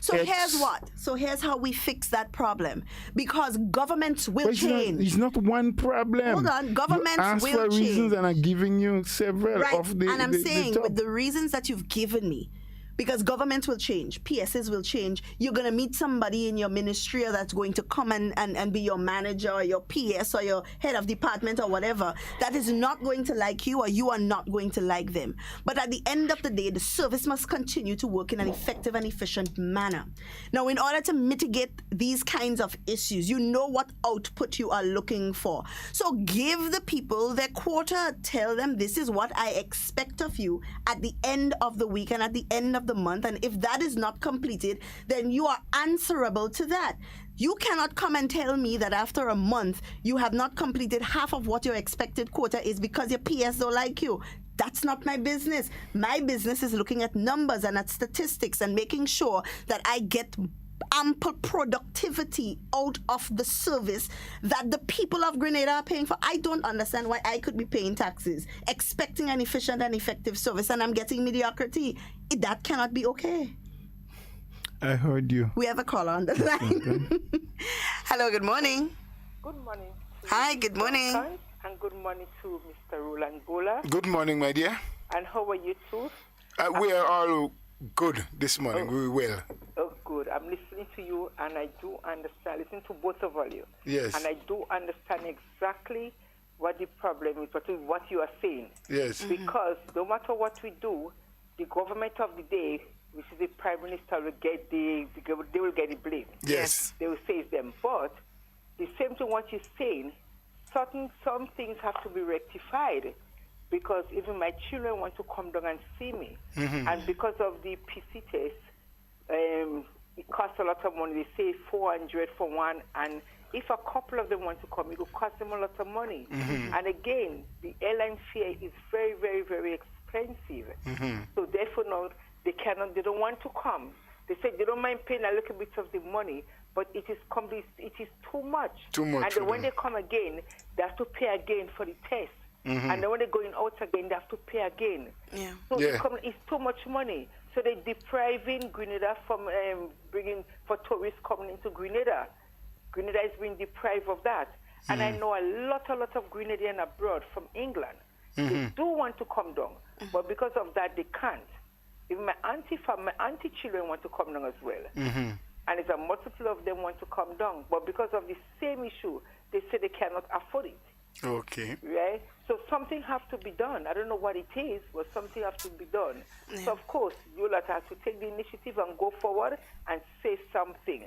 So here's how we fix that problem. Because governments will change. It's not one problem. Hold on, governments will change. Reasons, and I'm giving you several of the. And I'm saying with the reasons that you've given me. Because governments will change, PSs will change. You're going to meet somebody in your ministry that's going to come and be your manager or your PS or your head of department or whatever that is not going to like you, or you are not going to like them. But at the end of the day, the service must continue to work in an effective and efficient manner. Now, in order to mitigate these kinds of issues, you know what output you are looking for. So give the people their quota. Tell them this is what I expect of you at the end of the week and at the end of the month, and if that is not completed, then you are answerable to that. You cannot come and tell me that after a month you have not completed half of what your expected quota is because your PS don't like you. That's not my business. My business is looking at numbers and at statistics and making sure that I get ample productivity out of the service that the people of Grenada are paying for. I don't understand why I could be paying taxes, expecting an efficient and effective service, and I'm getting mediocrity. That cannot be okay. I heard you. We have a caller on the line. Hello, good morning. Good morning. Hi, good morning. And good morning to Mr. Roland Bola. Good morning, my dear. And how are you too? We are all good this morning. We will. Oh, good. I'm listening to you, and I do understand. Listen to both of you. Yes. And I do understand exactly what the problem is, what you are saying. Yes. Because no matter what we do, the government of the day, which is the Prime Minister, will get they will get the blame. Yes. They will say it's them. But the same thing what you're saying, some things have to be rectified. because even my children want to come down and see me. And because of the PC test, it costs a lot of money. They say $400 for one, and if a couple of them want to come, it will cost them a lot of money. And again, the airline fare is very, very, very expensive. So therefore, no, they don't want to come. They say they don't mind paying a little bit of the money, but it is too much. Too much. And then when they come again, they have to pay again for the test. And then when they're going out again, they have to pay again. So it's too much money. So they're depriving Grenada from bringing for tourists coming into Grenada. Grenada is being deprived of that. And I know a lot of Grenadians abroad from England. They do want to come down, but because of that, they can't. Even my auntie children want to come down as well. And it's a multiple of them want to come down. But because of the same issue, they say they cannot afford it. Okay. Right? So something has to be done. I don't know what it is, but something has to be done. So, of course, you have to take the initiative and go forward and say something.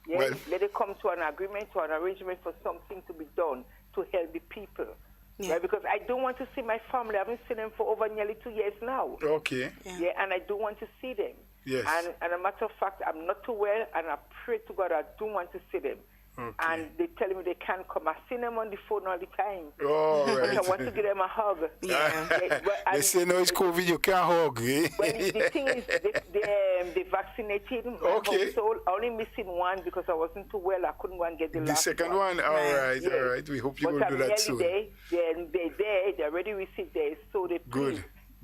Yeah? Well, let it come to an agreement, to an arrangement for something to be done to help the people. Right? Because I don't want to see my family. I haven't seen them for over nearly 2 years now. Okay. Yeah, and I do want to see them. Yes. And a matter of fact, I'm not too well, and I pray to God I do want to see them. Okay. And they tell me they can't come. I see them on the phone all the time. Oh, right. I want to give them a hug. They say, no, it's COVID, you can't hug. Well, the thing is, they vaccinated my household. Only missing one because I wasn't too well. I couldn't go and get the last second one? All right, all right. We hope you will do that soon. They're there. They already received theirs. So they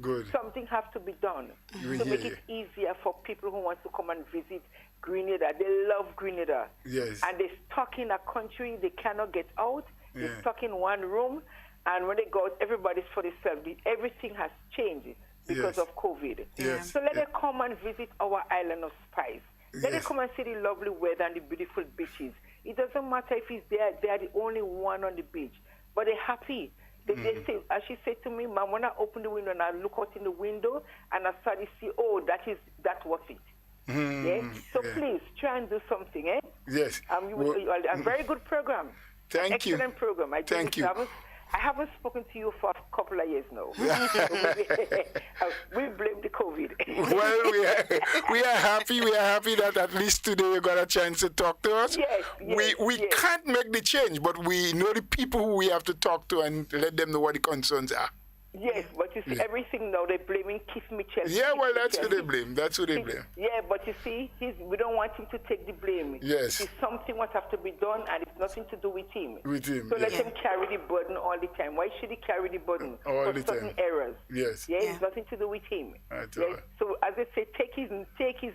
Good. Something has to be done to make it easier for people who want to come and visit Grenada. They love Grenada. Yes. And they're stuck in a country they cannot get out. They're stuck in one room. And when they go out, everybody's for themselves. Everything has changed because of COVID. Yes. So let them come and visit our island of spice. Let them come and see the lovely weather and the beautiful beaches. It doesn't matter if it's there, they are the only one on the beach. But they're happy. They say, as she said to me, Mom, when I open the window and I look out in the window and I start to see, that's worth it. So please try and do something. Yes. A very good program. Thank you. Excellent program. Thank you. I haven't spoken to you for a couple of years now. We blame the COVID. Well, we are happy. We are happy that at least today you got a chance to talk to us. Yes, we can't make the change, but we know the people who we have to talk to and let them know what the concerns are. Yes, but you see, everything now they're blaming Keith Mitchell. Yeah, well, that's who they blame. That's who they blame. Yeah, but you see, we don't want him to take the blame. Yes. It's something what have to be done, and it's nothing to do with him. So let yes. him carry the burden all the time. Why should he carry the burden all for the certain time? errors? Yes. Yeah, it's nothing to do with him. That's yeah? all right. So as I say, take his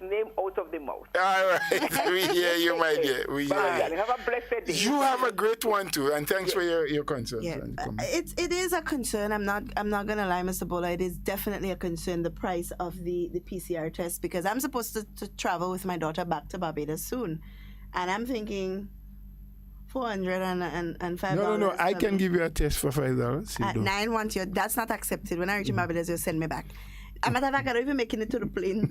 name out of the mouth. All right. We hear you, my dear. We hear Bye. you. Have a blessed day. You have a great one too, and thanks for your concerns. Yeah, and comments. it is a concern. I'm not gonna lie, Mr. Bola. It is definitely a concern, the price of the PCR test, because I'm supposed to travel with my daughter back to Barbados soon, and I'm thinking $405. No. I can give you a test for $5. Nine want you. That's not accepted. When I reach in Barbados, you'll send me back. As a matter of fact, I don't even making it to the plane.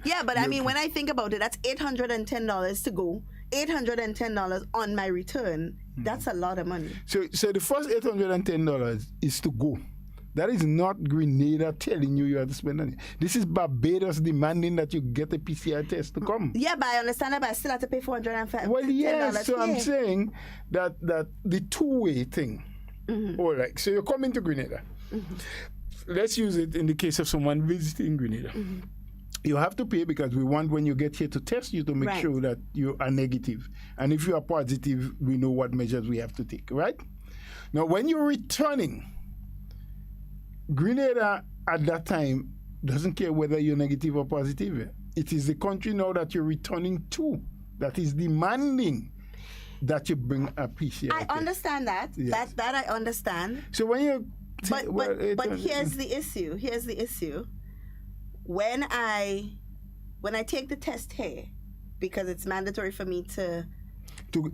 Yeah, but I mean, when I think about it, that's $810 to go, $810 on my return. That's a lot of money. So the first $810 is to go. That is not Grenada telling you have to spend money. This is Barbados demanding that you get a PCR test to come. Yeah, but I understand that, but I still have to pay $405. Well, yes, so I'm saying that the two-way thing. All right, so you're coming to Grenada. Let's use it in the case of someone visiting Grenada. You have to pay because we want, when you get here, to test you to make sure that you are negative. And if you are positive, we know what measures we have to take, right? Now, when you're returning, Grenada at that time doesn't care whether you're negative or positive. It is the country now that you're returning to that is demanding that you bring a PCR test. I understand that. Yes. That I understand. So when you... But here's the issue. Here's the issue. When I take the test here, because it's mandatory for me to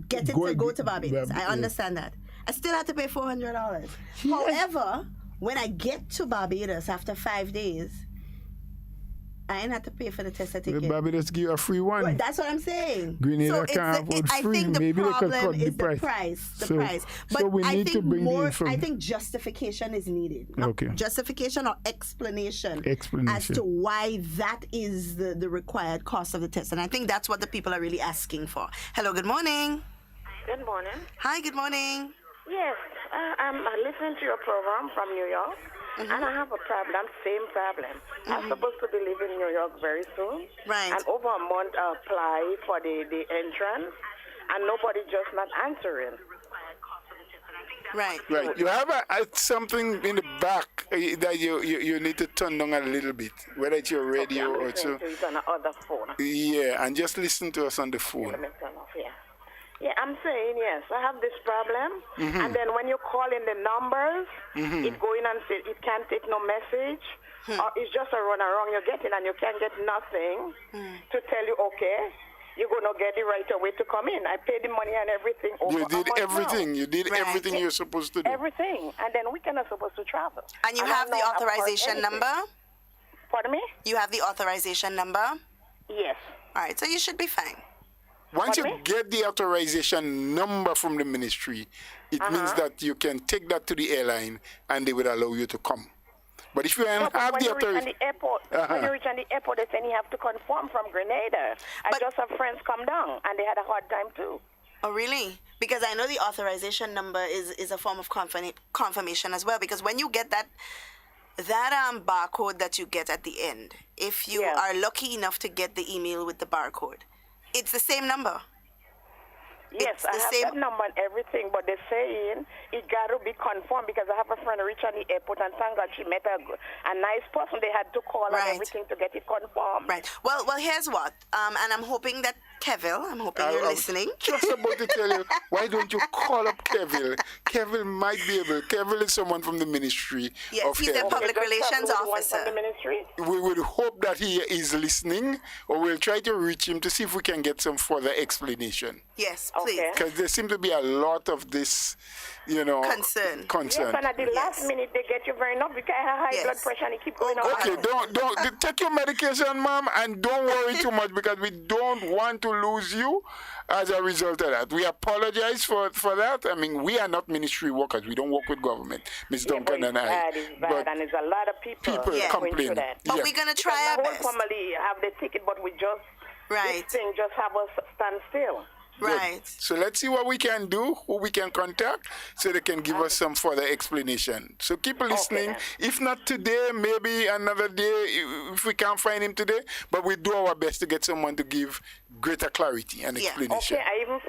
get it to go to Barbados, I understand that. I still have to pay $400. However, when I get to Barbados after 5 days, I ain't have to pay for the test I take. Barbados give you a free one. Well, that's what I'm saying. Grenada can't afford free. Maybe they could cut the price. The price. But so we need to bring the information. I think justification is needed. Okay. Justification or explanation as to why that is the required cost of the test. And I think that's what the people are really asking for. Hello, good morning. Good morning. Hi, good morning. Yes, I'm listening to your program from New York. And I have a problem, same problem. I'm supposed to be leaving New York very soon. Right. And over a month I apply for the entrance, and nobody just not answering. Right. Right. You have something in the back that you need to turn down a little bit, whether it's your radio or so. It's on the other phone. Yeah, and just listen to us on the phone. Let me turn off, Yeah, I'm saying yes. I have this problem, and then when you call in the numbers, it go in and say it can't take no message, or it's just a run around you're getting, and you can't get nothing to tell you okay, you're gonna get it right away to come in. I paid the money and everything. Over you did everything. Now. You did everything you're supposed to do. Everything, and then we cannot supposed to travel. And you have the authorization number. Pardon me? You have the authorization number. Yes. All right, so you should be fine. Once you get the authorization number from the ministry, it means that you can take that to the airline and they will allow you to come. But if you don't have the authorization... When you reach on the airport, they say you have to confirm from Grenada. I just have friends come down and they had a hard time too. Oh, really? Because I know the authorization number is a form of confirmation as well. Because when you get that barcode that you get at the end, if you are lucky enough to get the email with the barcode, it's the same number. Yes, I have that number and everything, but they're saying it got to be confirmed because I have a friend reach on the airport and thank God she met a nice person. They had to call and everything to get it confirmed. Right. Well, here's what. And I'm hoping that Kevil, you're listening. Just about to tell you, why don't you call up Kevil? Kevil might be able. Kevil is someone from the ministry. Yes, he's the public relations officer. From the ministry? We would hope that he is listening, or we'll try to reach him to see if we can get some further explanation. Yes, please. Because there seems to be a lot of this, concern. Yes, and at the last minute they get you very up because I have high blood pressure and it keeps going up. Okay, don't take your medication, ma'am, and don't worry too much because we don't want to lose you as a result of that. We apologize for that. I mean, we are not ministry workers. We don't work with government, Ms. Duncan and I. It's bad, and there's a lot of people complain. But we're going to try our best. My whole family have the ticket, but we just, this thing just have us stand still. Right. Good. So let's see what we can do, who we can contact, so they can give us some further explanation. So keep listening. If not today, maybe another day, if we can't find him today. But we do our best to get someone to give greater clarity and explanation. Okay, I even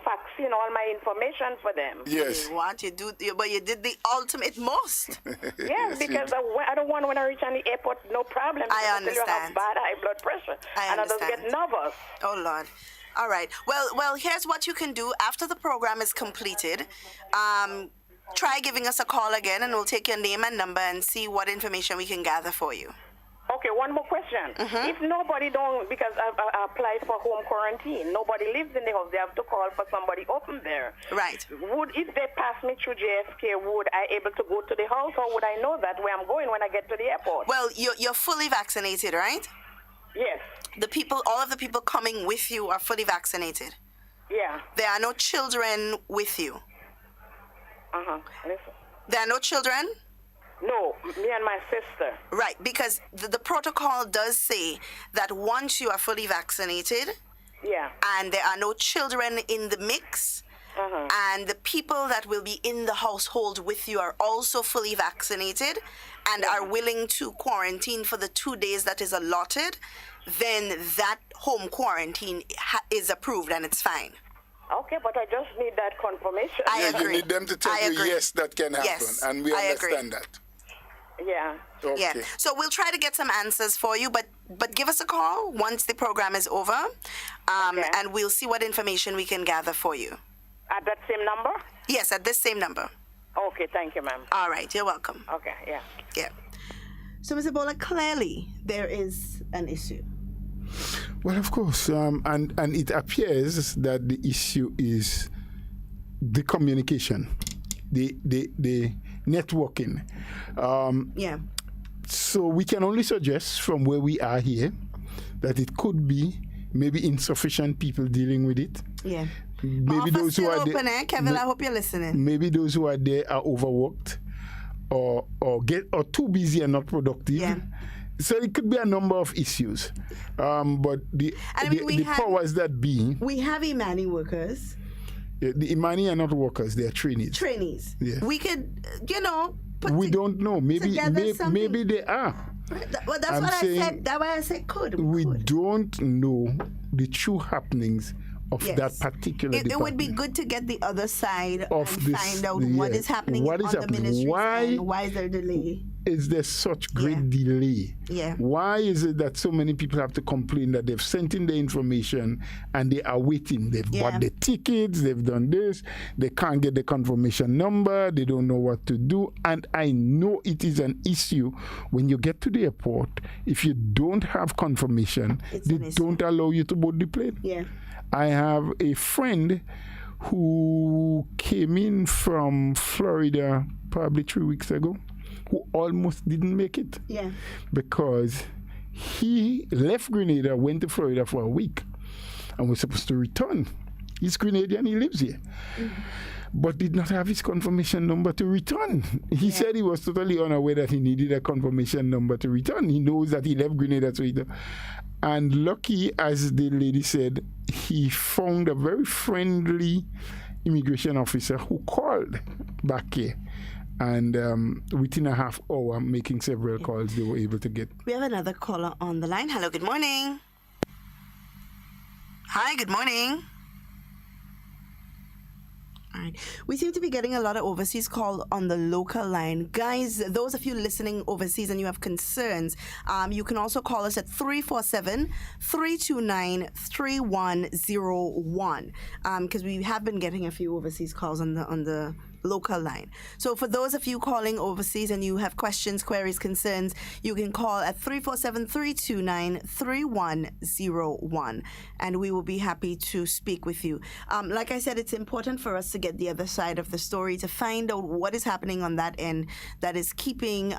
fax in all my information for them. Yes. What you do, but you did the ultimate most. Yes, because I don't want when I reach on the airport, no problem. I understand. You have bad high blood pressure. I understand. I don't get nervous. Oh, Lord. All right. Well, here's what you can do after the program is completed. Try giving us a call again, and we'll take your name and number and see what information we can gather for you. Okay, one more question. If nobody don't, because I applied for home quarantine, nobody lives in the house, they have to call for somebody open there. Right. If they pass me through JFK, would I able to go to the house, or would I know that where I'm going when I get to the airport? Well, you're fully vaccinated, right? Yes. All of the people coming with you are fully vaccinated. Yeah. There are no children with you. There are no children? No, me and my sister. Right, because the protocol does say that once you are fully vaccinated, and there are no children in the mix, and the people that will be in the household with you are also fully vaccinated and are willing to quarantine for the 2 days that is allotted, then that home quarantine is approved and it's fine. Okay, but I just need that confirmation. I agree. You need them to tell you yes, that can happen, and we understand that. Yeah. Okay. Yeah. So we'll try to get some answers for you, but give us a call once the program is over, and we'll see what information we can gather for you. At that same number? Yes, at this same number. Okay, thank you, ma'am. All right, you're welcome. Okay, yeah. Yeah. So, Mr. Bola, clearly there is an issue. Well, of course, and it appears that the issue is the communication, the networking. So we can only suggest from where we are here that it could be maybe insufficient people dealing with it. Yeah. Maybe those who are open, Kevin, I hope you're listening. Maybe those who are there are overworked or too busy and not productive. Yeah. So it could be a number of issues. But the powers that be. We have Imani workers. The Imani are not workers, they are trainees. Trainees. Yeah. We could, we don't know. Maybe they are. Well, that's what I said. That's why I said could. We don't know the true happenings of that particular department. It would be good to get the other side and find out what is happening on the ministry. Why is there delay? Is there such great delay? Yeah. Why is it that so many people have to complain that they've sent in the information and they are waiting? They've bought the tickets, they've done this, they can't get the confirmation number, they don't know what to do. And I know it is an issue when you get to the airport. If you don't have confirmation, they don't allow you to board the plane. Yeah. I have a friend who came in from Florida probably 3 weeks ago, who almost didn't make it. Yeah. Because he left Grenada, went to Florida for a week, and was supposed to return. He's Grenadian, he lives here. Mm-hmm. But did not have his confirmation number to return. He said he was totally unaware that he needed a confirmation number to return. He knows that he left Grenada to return. And lucky, as the lady said, he found a very friendly immigration officer who called back here. And within a half hour, making several calls, they were able to get. We have another caller on the line. Hello, good morning. Hi, good morning. All right. We seem to be getting a lot of overseas call on the local line. Guys, those of you listening overseas and you have concerns, you can also call us at 347-329-3101 because we have been getting a few overseas calls on the local line. So for those of you calling overseas and you have questions, queries, concerns, you can call at 347-329-3101 and we will be happy to speak with you. Like I said, it's important for us to get the other side of the story, to find out what is happening on that end that is keeping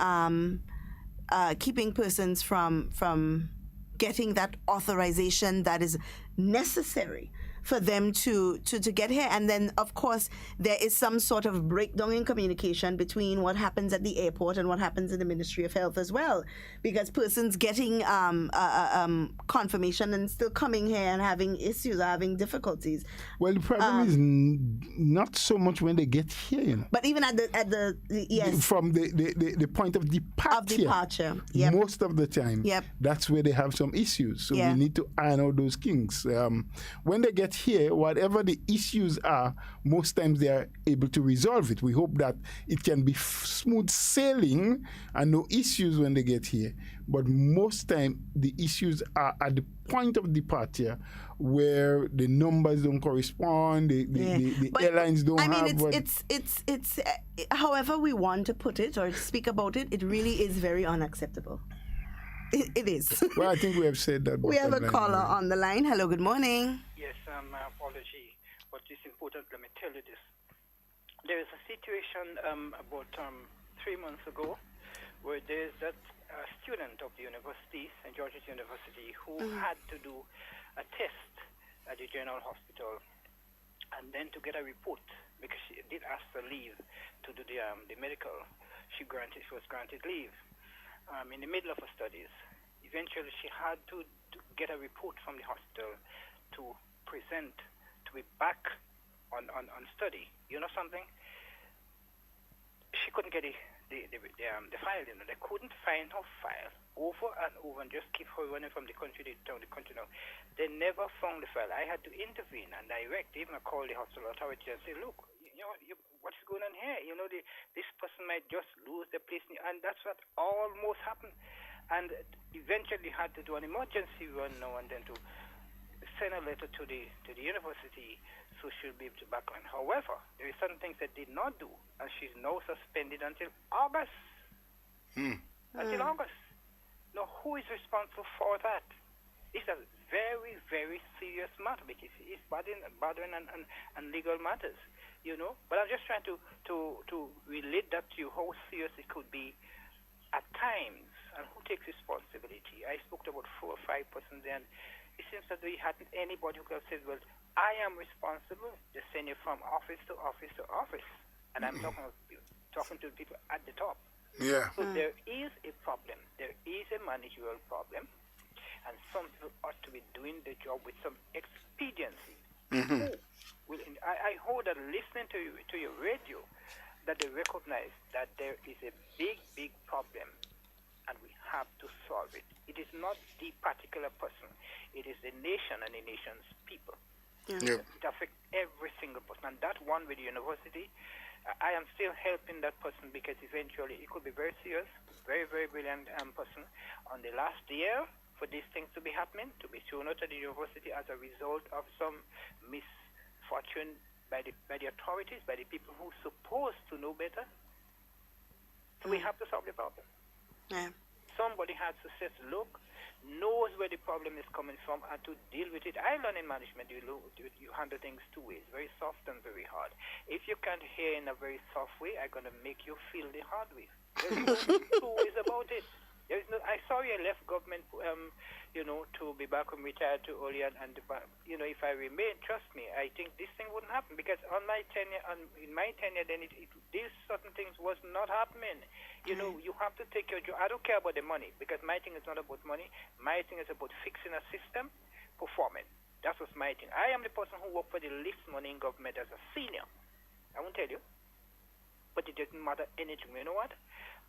persons from getting that authorization that is necessary for them to get here. And then, of course, there is some sort of breakdown in communication between what happens at the airport and what happens in the Ministry of Health as well. Because persons getting confirmation and still coming here and having issues, having difficulties. Well, the problem is not so much when they get here, But even at the yes. From the point of departure. Yep. Most of the time, that's where they have some issues. So we need to iron out those kinks. When they get here, whatever the issues are, most times they are able to resolve it. We hope that it can be smooth sailing and no issues when they get here. But most time the issues are at the point of departure where the numbers don't correspond, the airlines don't have. I mean, it's however we want to put it or speak about it, it really is very unacceptable. It is. Well, I think we have said that. We have a caller on the line. Hello, good morning. Yes, my apology, but it's important. Let me tell you this. There is a situation about 3 months ago where there's that student of the university, St. George's University, who had to do a test at the General Hospital and then to get a report because she did ask for leave to do the medical. She was granted leave. In the middle of her studies. Eventually, she had to get a report from the hospital to present, to be back on study. You know something? She couldn't get the file. They couldn't find her file over and over and just keep her running from the country to the country now. They never found the file. I had to intervene and direct, even call the hospital authority and say, look, what's going on here? This person might just lose the place, and that's what almost happened. And eventually had to do an emergency run now and then to send a letter to the university so she'll be able to back on. However, there are certain things that did not do, and she's now suspended until August. Until August. Now, who is responsible for that? It's a very, very serious matter because it's bothering and legal matters. But I'm just trying to relate that to you, how serious it could be at times and who takes responsibility? I spoke to about 4 or 5 persons there, and it seems that we hadn't anybody who could have said, well, I am responsible. Just send you from office to office to office. And I'm talking to people at the top. Yeah. So there is a problem. There is a managerial problem. And some people ought to be doing the job with some expediency. I hope that listening to your radio, that they recognize that there is a big, big problem, and we have to solve it. It is not the particular person. It is the nation and the nation's people. Yep. It affects every single person. And that one with the university, I am still helping that person because eventually it could be very serious, very, very brilliant person on the last year for these things to be happening, to be thrown out of the university as a result of some misfortune by the authorities, by the people who are supposed to know better. So we have to solve the problem. Yeah. Somebody has to say, look, knows where the problem is coming from and to deal with it. I learn in management, you handle things 2 ways, very soft and very hard. If you can't hear in a very soft way, I'm going to make you feel the hard way. There's no 2 ways about it. There's no. I saw you left government, to be back and retired too early, and if I remain, trust me, I think this thing wouldn't happen because in my tenure, then these certain things was not happening. You have to take your job. I don't care about the money because my thing is not about money. My thing is about fixing a system, performing. That's what's my thing. I am the person who worked for the least money in government as a senior. I won't tell you, but it doesn't matter anything. You know what?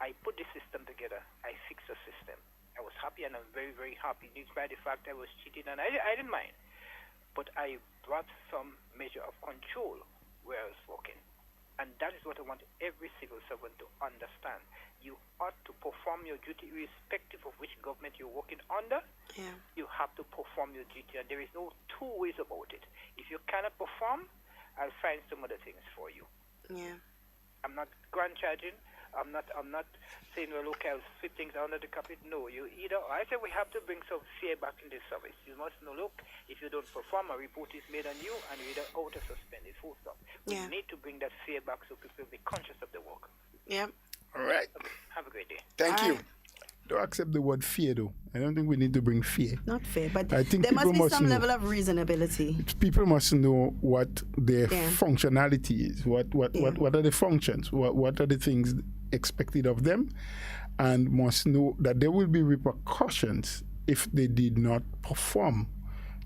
I put the system together. I fixed the system. I was happy, and I'm very, very happy despite the fact I was cheated, and I didn't mind. But I brought some measure of control where I was working. And that is what I want every civil servant to understand. You ought to perform your duty irrespective of which government you're working under. Yeah. You have to perform your duty, and there is no 2 ways about it. If you cannot perform, I'll find some other things for you. Yeah. I'm not grant charging. I'm not saying, well, okay, I'll sweep things under the carpet. No, I say we have to bring some fear back in the service. You must know, look, if you don't perform, a report is made on you and you're either out or suspended, full stop. We need to bring that fear back so people will be conscious of the work. Yeah. All right. Okay. Have a great day. Thank you. Don't accept the word fear, though. I don't think we need to bring fear. Not fear, but I think there must be some level of reasonability. People must know what their functionality is. What are the functions? What are the things expected of them? And must know that there will be repercussions if they did not perform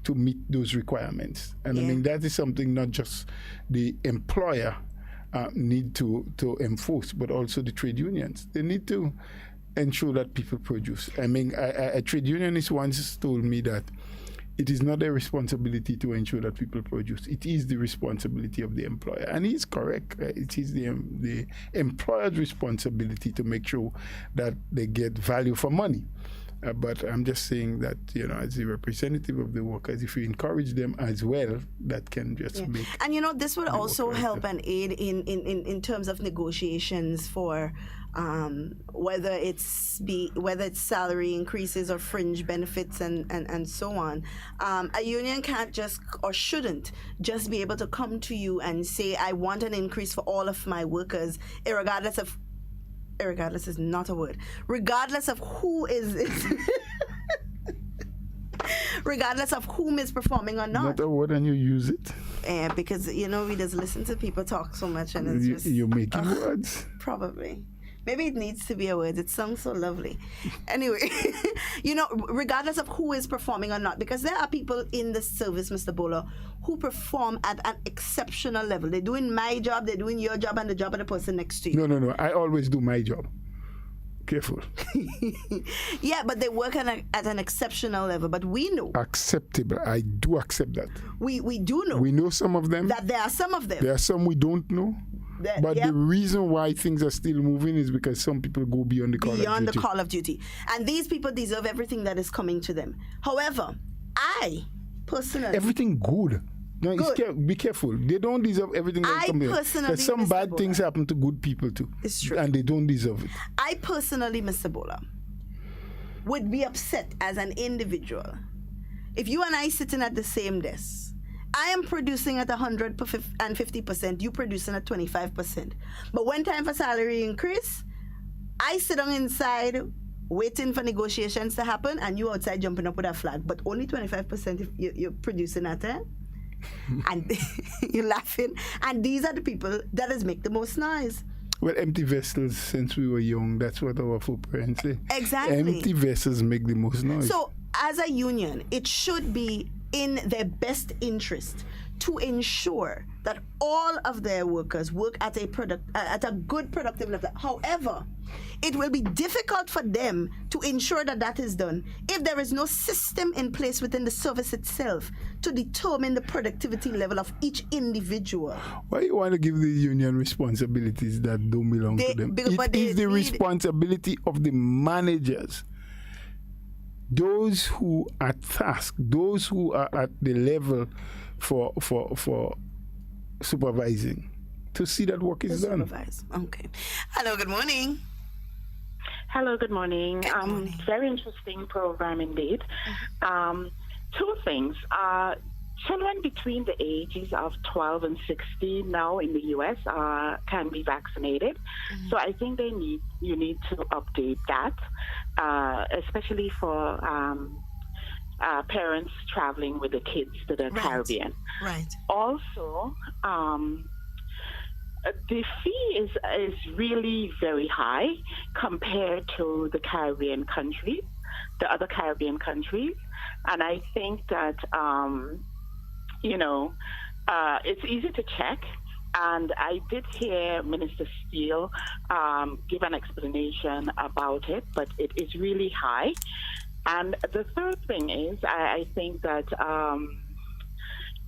to meet those requirements. And I mean, that is something not just the employer need to enforce, but also the trade unions. They need to ensure that people produce. I mean, a trade unionist once told me that it is not their responsibility to ensure that people produce. It is the responsibility of the employer. And he's correct. It is the employer's responsibility to make sure that they get value for money. But I'm just saying that, as a representative of the workers, if you encourage them as well, that can just make... And, this would also help and aid in terms of negotiations for whether it's salary increases or fringe benefits and so on. A union can't just, or shouldn't, just be able to come to you and say, I want an increase for all of my workers, irregardless is not a word. Regardless of who regardless of whom is performing or not. Not a word, and you use it. Yeah, because we just listen to people talk so much, and it's just you're making words. Probably. Maybe it needs to be a word. It sounds so lovely. Anyway, regardless of who is performing or not, because there are people in the service, Mr. Bowler, who perform at an exceptional level. They're doing my job, they're doing your job, and the job of the person next to you. No. I always do my job. Careful. Yeah, but they work at an exceptional level. But we know. Acceptable. I do accept that. We do know. We know some of them. That there are some of them. There are some we don't know. But the reason why things are still moving is because some people go beyond the call of duty. Beyond the call of duty. And these people deserve everything that is coming to them. However, I personally... Everything good. No, be careful. They don't deserve everything that comes in. There's some bad things happen to good people too. It's true. And they don't deserve it. I personally, Mr. Bowler, would be upset as an individual if you and I sitting at the same desk. I am producing at 150%, you producing at 25%. But when time for salary increase, I sit on inside waiting for negotiations to happen, and you outside jumping up with a flag, but only 25% if you're producing at it. And you're laughing. And these are the people that has make the most noise. Well, empty vessels, since we were young, that's what our parents say. Exactly. Empty vessels make the most noise. So, as a union, it should be in their best interest to ensure that all of their workers work at a good productive level. However, it will be difficult for them to ensure that that is done if there is no system in place within the service itself to determine the productivity level of each individual. Why you want to give the union responsibilities that don't belong to them? It is the responsibility of the managers. Those who are tasked, those who are at the level for supervising, to see that work is done. Okay. Hello, good morning. Hello, good morning. Good morning. Very interesting program indeed. Two things. Children between the ages of 12 and 16 now in the U.S. Can be vaccinated. So I think you need to update that, especially for parents traveling with the kids to the Caribbean. Right. Also, the fee is really very high compared to the Caribbean countries, the other Caribbean countries. And I think that, it's easy to check. And I did hear Minister Steele give an explanation about it, but it is really high. And the third thing is, I think that,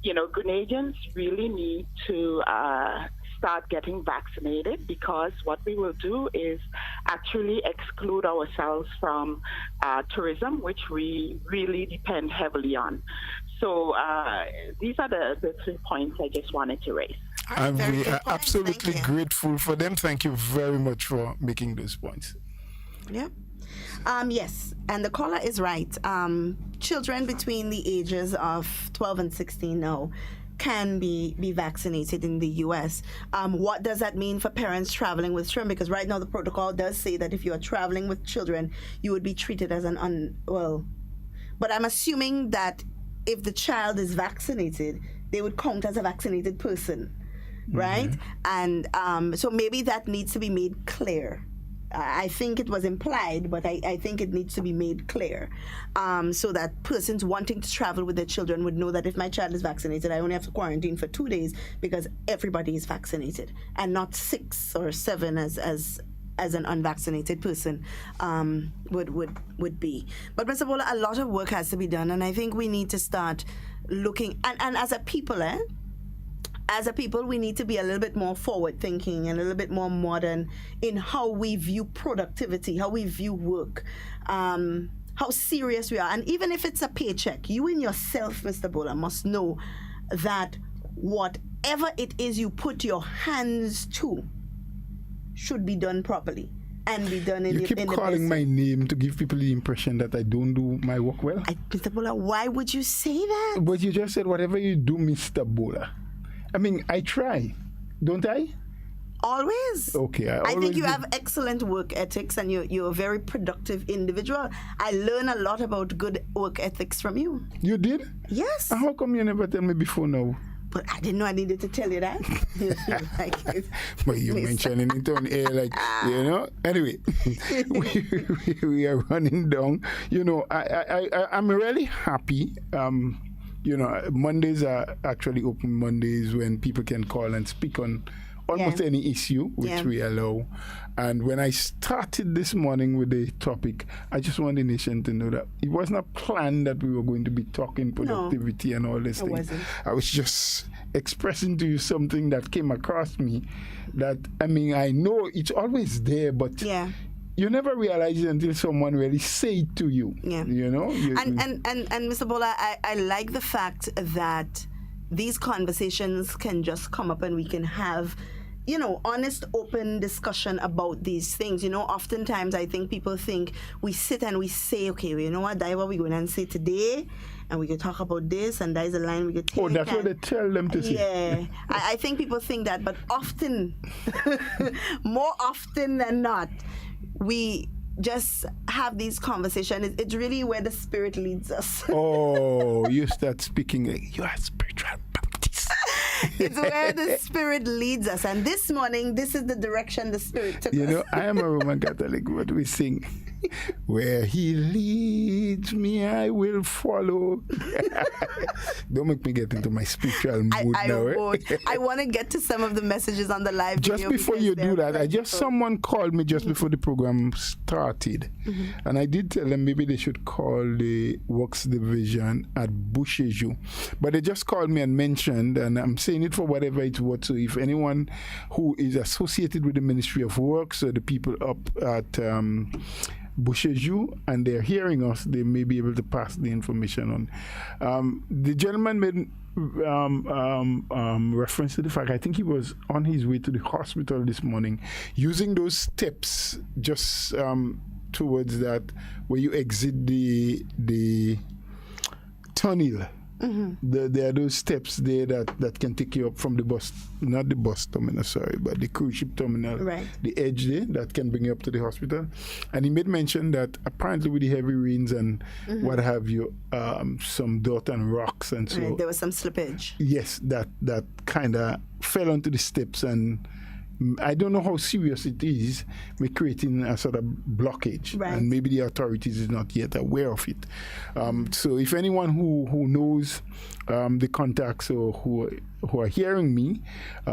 Grenadians really need to start getting vaccinated, because what we will do is actually exclude ourselves from tourism, which we really depend heavily on. So these are the 3 points I just wanted to raise. And we are absolutely grateful for them. Thank you very much for making those points. Yeah. Yes, and the caller is right. Children between the ages of 12 and 16 now can be vaccinated in the U.S. What does that mean for parents traveling with children? Because right now the protocol does say that if you are traveling with children, you would be treated as but I'm assuming that if the child is vaccinated, they would count as a vaccinated person, right? And so maybe that needs to be made clear. I think it was implied, but I think it needs to be made clear, so that persons wanting to travel with their children would know that if my child is vaccinated, I only have to quarantine for 2 days because everybody is vaccinated, and not 6 or 7 as an unvaccinated person would be. But Mr. Bola, a lot of work has to be done, and I think we need to start looking, and as a people, as a people, we need to be a little bit more forward-thinking and a little bit more modern in how we view productivity, how we view work, how serious we are. And even if it's a paycheck, you in yourself, Mr. Bola, must know that whatever it is you put your hands to should be done properly and be done in the You keep calling my name to give people the impression that I don't do my work well. Mr. Bola, why would you say that? But you just said whatever you do, Mr. Bola. I mean, I try, don't I? Always. Okay. I think you have excellent work ethics, and you're a very productive individual. I learn a lot about good work ethics from you. You did? Yes. How come you never tell me before now? But I didn't know I needed to tell you that. But you mentioning it on air, Anyway, we are running down. I'm really happy. Mondays are actually open Mondays when people can call and speak on almost any issue, which we allow. And when I started this morning with the topic, I just want the nation to know that it was not planned that we were going to be talking productivity and all this thing. Wasn't. I was just expressing to you something that came across me that, I know it's always there, but you never realize it until someone really say it to you. Yeah. And Mr. Bola, I like the fact that these conversations can just come up and we can have, honest, open discussion about these things. Oftentimes I think people think we sit and we say, okay, well, you know what, that's what we're going to say today, and we can talk about this, and that's a line we could take. Oh, that's what they tell them to say. Yeah. I think people think that, but often, more often than not, we just have these conversations. It's really where the Spirit leads us. Oh, you start speaking. You are spiritual Baptist. It's where the Spirit leads us. And this morning, this is the direction the Spirit took us. You know, I am a Roman Catholic. What we sing? Where he leads me, I will follow. Don't make me get into my spiritual mood now. I want to get to some of the messages on the live just video. Before you do that, someone called me just before the program started. And I did tell them maybe they should call the Works Division at Boucheju. But they just called me and mentioned, and I'm saying it for whatever it's worth. So if anyone who is associated with the Ministry of Works or the people up at Boucheju and they're hearing us, they may be able to pass the information on. The gentleman made reference to the fact, I think he was on his way to the hospital this morning using those steps just towards that where you exit the tunnel. There are those steps there that can take you up from the bus, not the bus terminal, sorry, but the cruise ship terminal, right. The edge there that can bring you up to the hospital. And he made mention that apparently with the heavy rains and what have you, some dirt and rocks and so. Right, there was some slippage. Yes, that kind of fell onto the steps, and I don't know how serious it is. We're creating a sort of blockage, right. And maybe the authorities is not yet aware of it. So if anyone who knows the contacts or who are hearing me,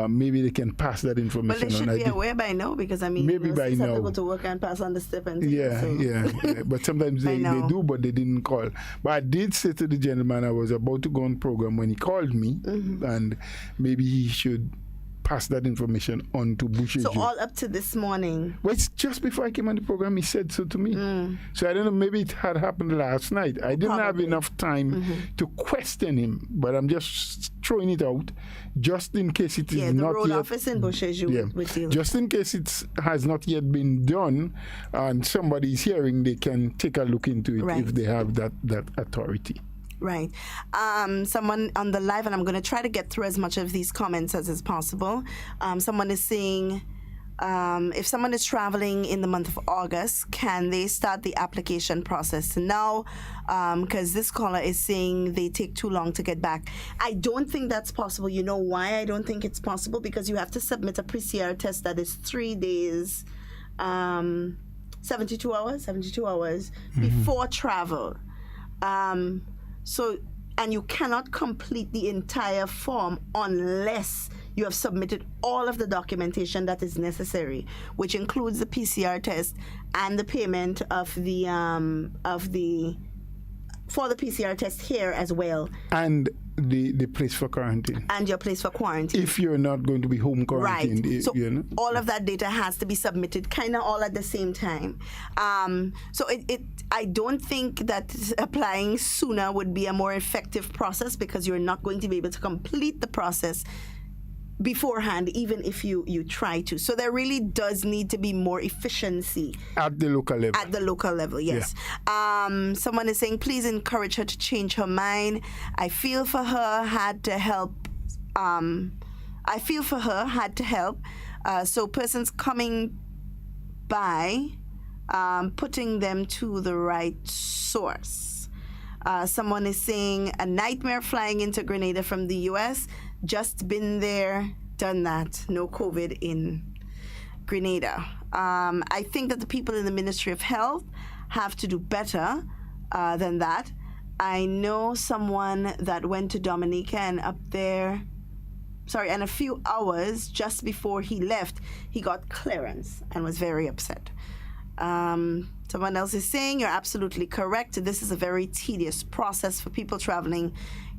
maybe they can pass that information on. But they should be aware by now, because I mean, maybe by now. People to work and pass on the step and things, yeah. But sometimes they do, but they didn't call. But I did say to the gentleman I was about to go on program when he called me, and maybe he should pass that information on to Boucheju. So all up to this morning. Well, it's just before I came on the program, he said so to me. So I don't know, maybe it had happened last night. I didn't have enough time to question him, but I'm just throwing it out just in case it is not yet. Yeah, the road office in Boucheju with you. Just in case it has not yet been done and somebody is hearing, they can take a look into it if they have that authority. Right. Someone on the live, and I'm going to try to get through as much of these comments as is possible. Someone is saying, if someone is traveling in the month of August, can they start the application process now? Because this caller is saying they take too long to get back. I don't think that's possible. You know why I don't think it's possible? Because you have to submit a PCR test that is 3 days, 72 hours before travel. So, and you cannot complete the entire form unless you have submitted all of the documentation that is necessary, which includes the PCR test and the payment of the for the PCR test here as well. And the place for quarantine. And your place for quarantine. If you're not going to be home quarantined. Right. So you know? all of that data has to be submitted kind of all at the same time. So I don't think that applying sooner would be a more effective process, because you're not going to be able to complete the process beforehand, even if you try to. So there really does need to be more efficiency at the local level. At the local level, yes. Yeah. Someone is saying, please encourage her to change her mind. I feel for her, had to help. So persons coming by, putting them to the right source. Someone is saying, a nightmare flying into Grenada from the U.S., just been there, done that. No COVID in Grenada. I think that the people in the Ministry of Health have to do better than that. I know someone that went to Dominica and up there, and a few hours just before he left, he got clearance and was very upset. Someone else is saying, you're absolutely correct. This is a very tedious process for people traveling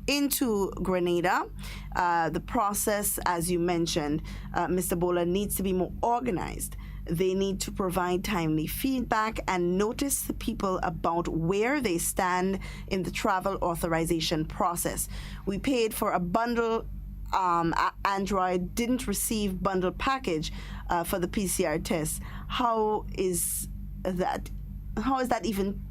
into Grenada. The process, as you mentioned, Mr. Bola, needs to be more organized. They need to provide timely feedback and notice the people about where they stand in the travel authorization process. We paid for a bundle. Android didn't receive bundle package for the PCR test. How is that even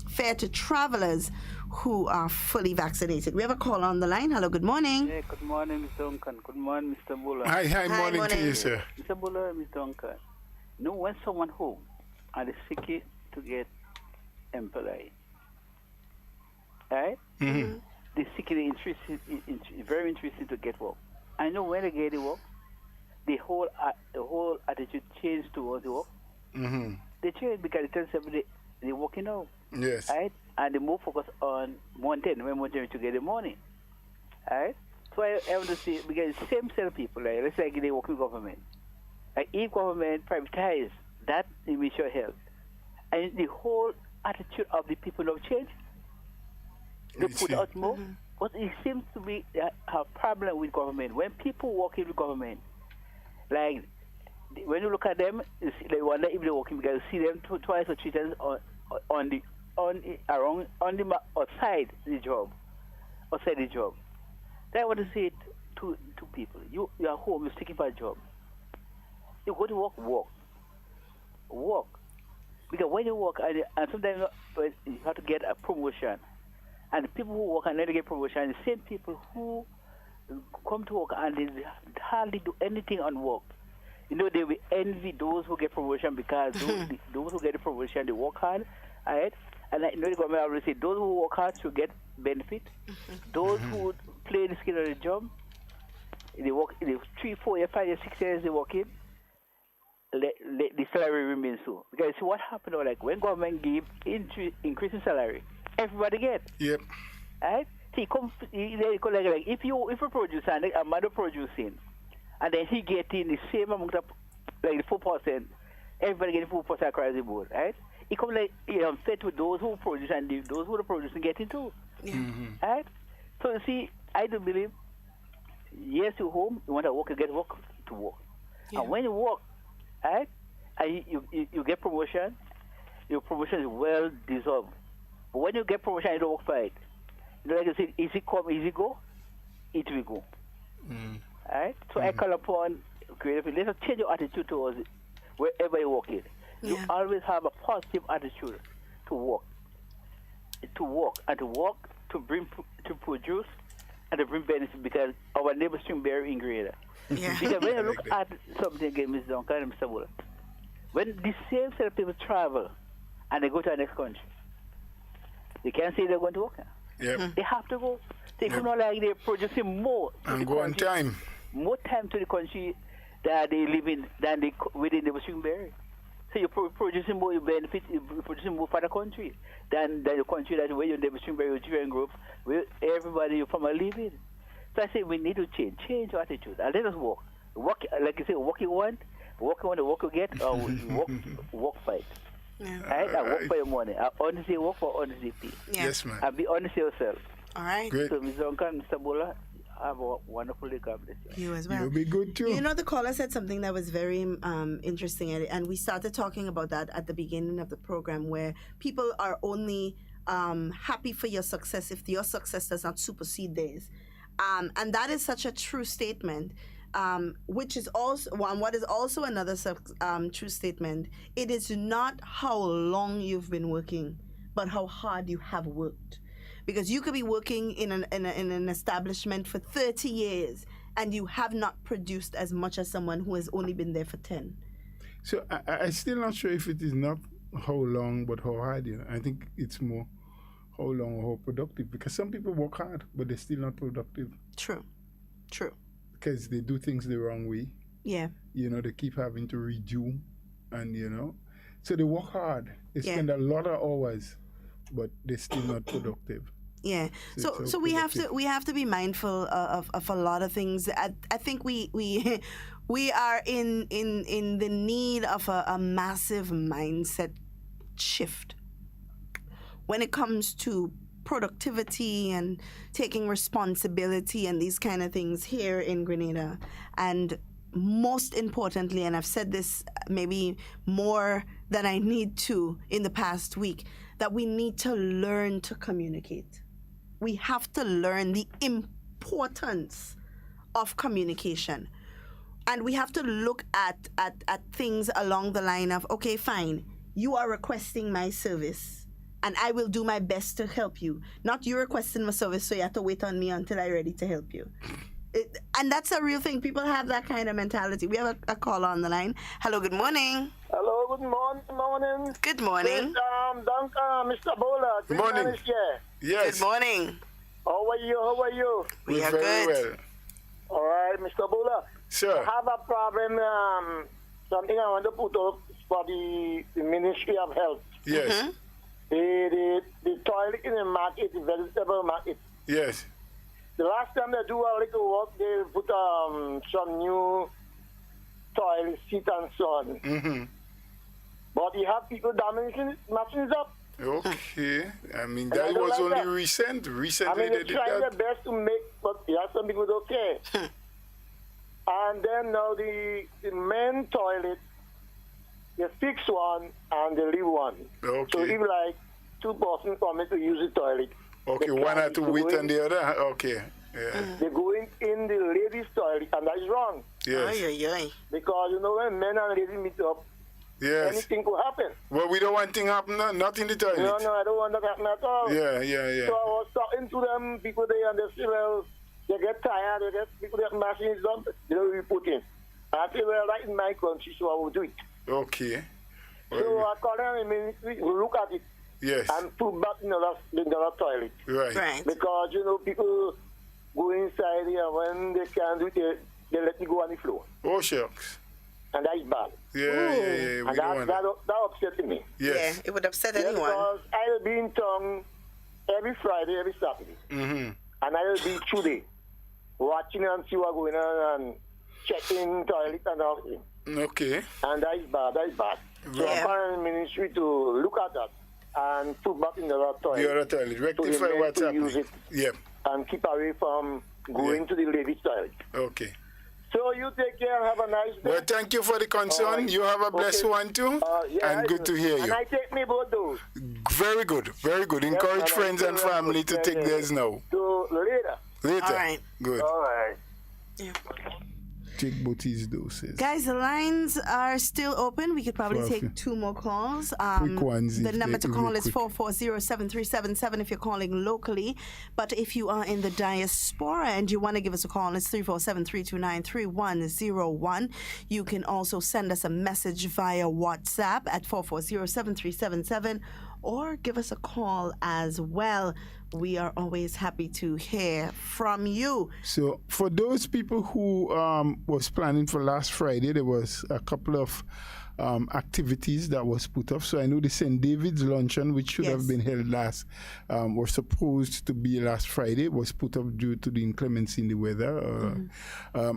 fair to travelers who are fully vaccinated? We have a call on the line. Hello, good morning. Hey, good morning, Mr. Duncan. Good morning, Mr. Buller. Hi, morning to you, sir. Mr. Buller, Mr. Duncan. When someone home and the sick to get employed. Right? Mm-hmm. The sick is very interested to get work. I know when they get the work, the whole attitude changed towards the work. Mm-hmm. They change because they tell somebody they're working out. Yes. Right? And they more focus on mountain to get the money. Right? So I want to see, because the same set of people, like, let's say they work with government. Like, if government privatize, that will sure help. And the whole attitude of the people have changed. They put out more. Mm-hmm. But it seems to be a problem with government. When people work in the government, like, when you look at them, they wonder if they're working, because you see them twice or three times outside the job. Outside the job. Then I want to say to people, you are home, you're seeking for a job. You go to work. Because when you work, and sometimes you have to get a promotion. And the people who work and then get promotion, the same people who come to work and they hardly do anything on work. You know, they will envy those who get promotion, because those who get the promotion, they work hard, right? And you know, the government always say those who work hard should get benefit. Those who play the skill of the job, they work 3, 4 years, 5 years, 6 years, they work in. The salary remains so. Because see what happened, like when government give increasing salary, everybody get. Yep. Right? See, like if you produce and a man producing, and then he getting the same amount of, like the 4%, everybody getting 4% across the board, right? It comes like fit with those who produce and those who are producing getting too. Yeah. Mm-hmm. Right? So you see, I do believe, yes, you're home, you want to work, you get work to work. Yeah. And when you work, right, and you get promotion, your promotion is well deserved. But when you get promotion, you don't work for it. You know, like I said, easy come, easy go, it will go. Mm. Right? So I call upon creative. Let us change your attitude towards it, wherever you work in. You always have a positive attitude to work, to produce, and to bring benefit, because our neighbor string berry in Grenada. Yeah. Because when you look at something again, Mr. Duncan and Mr. Buller, when the same set of people travel and they go to the next country, they can't say they're going to work. Yep. They have to go. They could not, like, they're producing more. And go on time. More time to the country that they live in than they within the string berry. So you're producing more, you benefit, you're producing more for the country than the country that where you're in the string berry group, where everybody from a living. So I say we need to change our attitude, and let us work. Work, like you say, work you want the work you get, or work for it. Yeah. Right? And work for your money. Honestly, work for honesty. Yeah. Yes, man. And be honest yourself. All right. Great. So, Mr. Duncan, Mr. Bola, have a wonderful day. God bless you. You as well. You'll be good too. You know, the caller said something that was very interesting, and we started talking about that at the beginning of the program, where people are only happy for your success if your success does not supersede theirs. And that is such a true statement, which is also what is also another true statement. It is not how long you've been working, but how hard you have worked. Because you could be working in an establishment for 30 years and you have not produced as much as someone who has only been there for 10. So I'm still not sure if it is not how long, but how hard. You know, I think it's more how long or how productive. Because some people work hard, but they're still not productive. True. Because they do things the wrong way. Yeah. You know, they keep having to redo, and you know, so they work hard. They spend a lot of hours, but they're still not productive. Yeah. So we have to be mindful of a lot of things. I think we are in the need of a massive mindset shift when it comes to productivity and taking responsibility and these kind of things here in Grenada. And most importantly, and I've said this maybe more than I need to in the past week, that we need to learn to communicate. We have to learn the importance of communication. And we have to look at things along the line of, okay, fine, you are requesting my service, and I will do my best to help you. Not you requesting my service, so you have to wait on me until I'm ready to help you. And that's a real thing. People have that kind of mentality. We have a call on the line. Hello, good morning. Hello, good morning. Good morning. Mr. Bowler. Good morning. Yes. Good morning. How are you? We are very good. Well. All right, Mr. Bowler. Sure. I have a problem, something I want to put up for the Ministry of Health. Yes. Mm-hmm. The toilet in the market, the vegetable market. Yes. The last time they do a little work, they put some new toilet seat and so on. Mm-hmm. But you have people damaging machines up. Okay. I mean, that was only that. recent. Recently I mean, they they're did trying that. their best to make, but yeah, some people don't care. And then now the main toilet, they fix one and they leave one. Okay. So if like 2 persons coming to use the toilet. Okay, one had to wait on the other. Okay. Yeah. They go in the ladies' toilet, and that is wrong. Yes. Because you know when men and ladies meet up, Yes. anything could happen. Well, we don't want things happen, not in the toilet. No, I don't want that to happen at all. Yeah. So I was talking to them, people there, and they say, well, they get tired, people get machines done, they don't really put in. I say, well, right in my country, so I will do it. Okay. So I call them and we look at it. Yes. And put back in the toilet. Right. Because, you know, people go inside here, when they can't do it, they let me go on the floor. Oh, shucks. And that is bad. Yeah. We And that upset me. Yes. Yeah, it would upset Yes, anyone. because I will be in town every Friday, every Saturday. Mm-hmm. And I will be today watching and see what's going on and checking toilet and everything. Okay. And that is bad. So I'm calling the ministry to look at that and put back in the other toilet. The other toilet. Rectify what's happening. Yep. And keep away from going to the ladies' toilet. Okay. So you take care and have a nice day. Well, thank you for the concern. Right. You have a blessed one too. And good to hear you. And I take me both those. Very good. Encourage friends and family to take theirs now. So later. All right. Good. All right. Yeah. Take both his doses. Guys, the lines are still open. We could probably take 2 more calls. Quick ones. The number to call is 440-7377 if you're calling locally. But if you are in the diaspora and you want to give us a call, it's 347-329-3101. You can also send us a message via WhatsApp at 440-7377 or give us a call as well. We are always happy to hear from you. So for those people who was planning for last Friday, there was a couple of activities that was put up. So I know the St. David's luncheon, which should have been held was supposed to be last Friday, was put up due to the inclemency in the weather,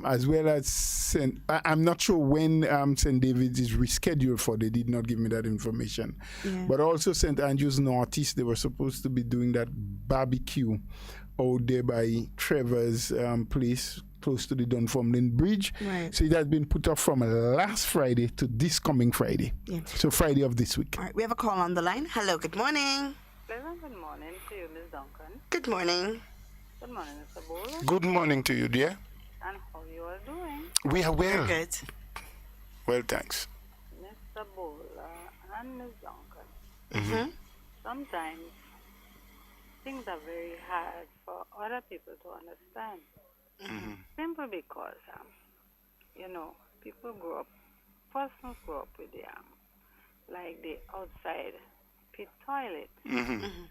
as well as I'm not sure when St. David's is rescheduled for. They did not give me that information. Yeah. But also St. Andrew's Northeast, they were supposed to be doing that barbecue out there by Trevor's place, close to the Dunfermline Bridge. Right. So it has been put off from last Friday to this coming Friday. Yeah. So Friday of this week. All right, we have a call on the line. Hello, good morning. Pleasant good morning to you, Ms. Duncan. Good morning. Good morning, Mr. Bowler. Good morning to you, dear. And how you are doing? We are well. Good. Well, thanks. Mr. Bowler and Ms. Duncan. Mm-hmm. Sometimes things are very hard for other people to understand. Mm-hmm. Simply because, people grow up, persons grow up with the outside pit toilet. Mm-hmm.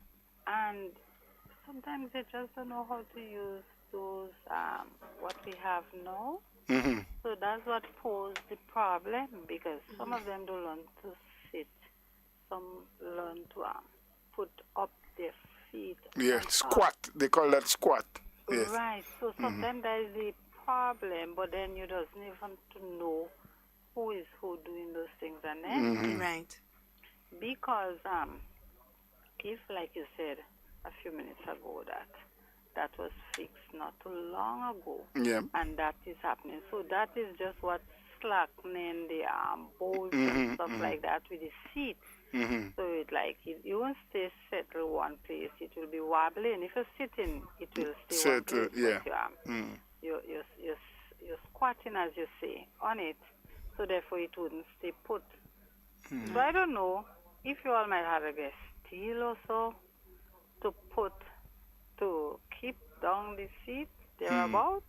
And sometimes they just don't know how to use those, what we have now. Mm-hmm. So that's what posed the problem, because some of them don't learn to sit, some learn to put up their feet. Yeah, squat. They call that squat. Yes. Right. So sometimes that is the problem, but then you just need to know who is who doing those things, and then right. Because if, like you said a few minutes ago, that was fixed not too long ago, and that is happening. So that is just what slackening the bolts and stuff like that with the seat. Mm-hmm. So you won't stay settled one place. It will be wobbling. If you're sitting, it will stay wobbling. Yeah. You're squatting, as you say, on it. So therefore, it wouldn't stay put. So I don't know if you all might have a steel or so to keep down the seat thereabout.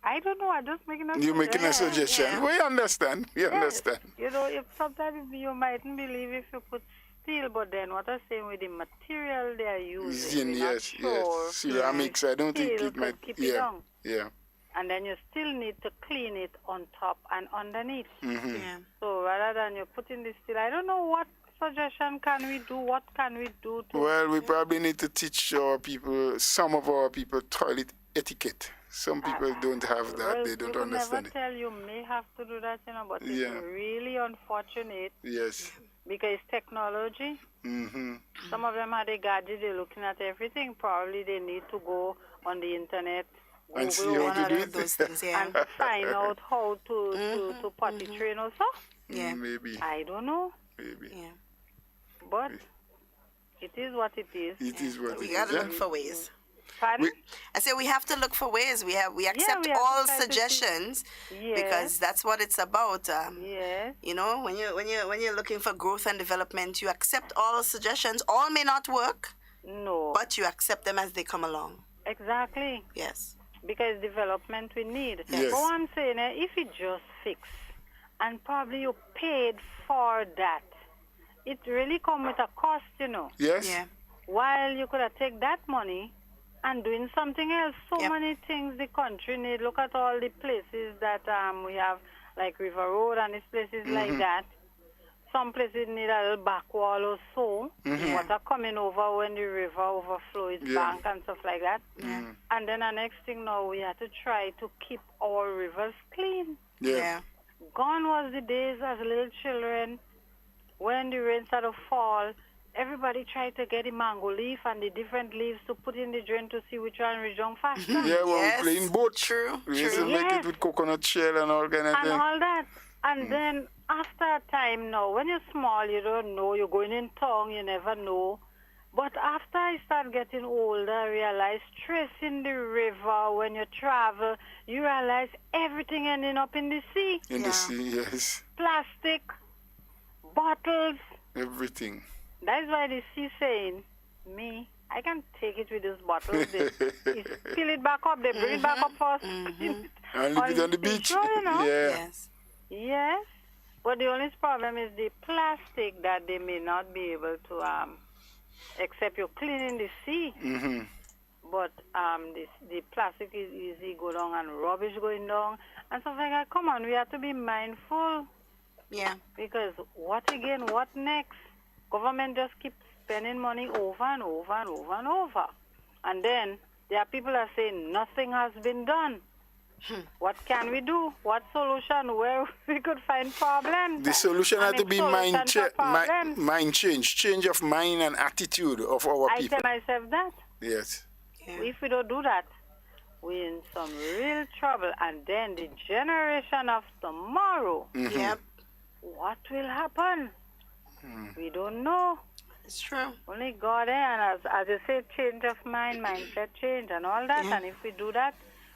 I don't know. I'm just making a suggestion. You're making a suggestion. Yeah. We understand. We understand. You know, if sometimes you mightn't believe if you put steel, but then what I'm saying with the material they are using, Yes. Ceramics, I don't think it might. Keep it down. Yeah. And then you still need to clean it on top and underneath. Mm-hmm. Yeah. So rather than you putting the steel, I don't know what suggestion can we do. What can we do? Well, we probably need to teach our people, some of our people, toilet etiquette. Some people don't have that. Well, they don't we understand never tell you may have to do that, you know, but Yeah. it's really unfortunate. Yes. Because technology. Mm-hmm. Some of them have a gadget, they're looking at everything. Probably they need to go on the internet And see Google how to do it. those things, yeah. and find out how to potty train also. Yeah. Maybe. I don't know. Maybe. Yeah. But it is what it is. It is what We it is. gotta Yeah. look for ways. Pardon? I say we have to look for ways. We accept we have all to try to see- suggestions Yes. because that's what it's about. Yes. You know, when you're looking for growth and development, you accept all suggestions. All may not work, No. but you accept them as they come along. Exactly. Yes. Because development we need. Yes. But I'm saying, if you just fix, and probably you paid for that, it really come with a cost, you know. Yes. Yeah. While you could have taken that money and doing something else. So Yep. many things the country need. Look at all the places that we have, like River Road and these places like that. Some places need a little back wall or so. Water coming over when the river overflows its Yeah. bank and stuff like that. And then the next thing now, we have to try to keep our rivers clean. Yeah. Gone was the days as little children when the rain started to fall. Everybody tried to get the mango leaf and the different leaves to put in the drain to see which one reach down faster. Yeah, when Yes. we playing boat. True. We used to make Yes. it with coconut shell and all kind of And thing. all that. And then after a time now, when you're small, you don't know. You're going in town, you never know. But after I start getting older, I realize stress in the river, when you travel, you realize everything ending up in the sea. In the sea, yes. Plastic, bottles. Everything. That's why the sea saying, me, I can take it with these bottles. They fill it back up, they bring it back up for us. And leave it on the beach. seashore, you know? Yeah. Yes. Yes, but the only problem is the plastic that they may not be able to except you clean in the sea. Mm-hmm. But the plastic is easy go down and rubbish going down and stuff like that. Come on, we have to be mindful. Yeah. Because what again? What next? Government just keeps spending money over and over and over and over, and then there are people that say nothing has been done. What can we do? What solution? Where we could find problems? The solution had to be solution for problems. mind change of mind and attitude of our I people. tell myself that. Yes. If we don't do that, we're in some real trouble. And then the generation of tomorrow, Yep. what will happen? We don't know. It's true. Only God, and as you say, change of mind, mindset change, and all that. Yeah. And if we do that,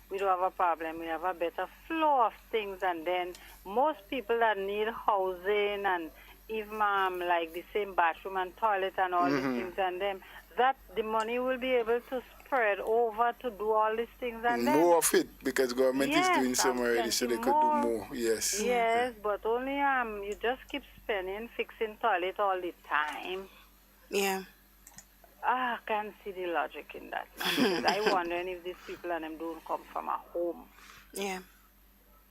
we don't have a problem. We have a better flow of things. And then most people that need housing and even like the same bathroom and toilet and all these things, and them, that the money will be able to spread over to do all these things and then More of it because government is Yes, doing some and already, so they plenty could do more. more. Yes. yes, but only you just keep spending, fixing toilet all the time. Yeah. I can't see the logic in that. Because I wondering if these people and them don't come from a home. Yeah.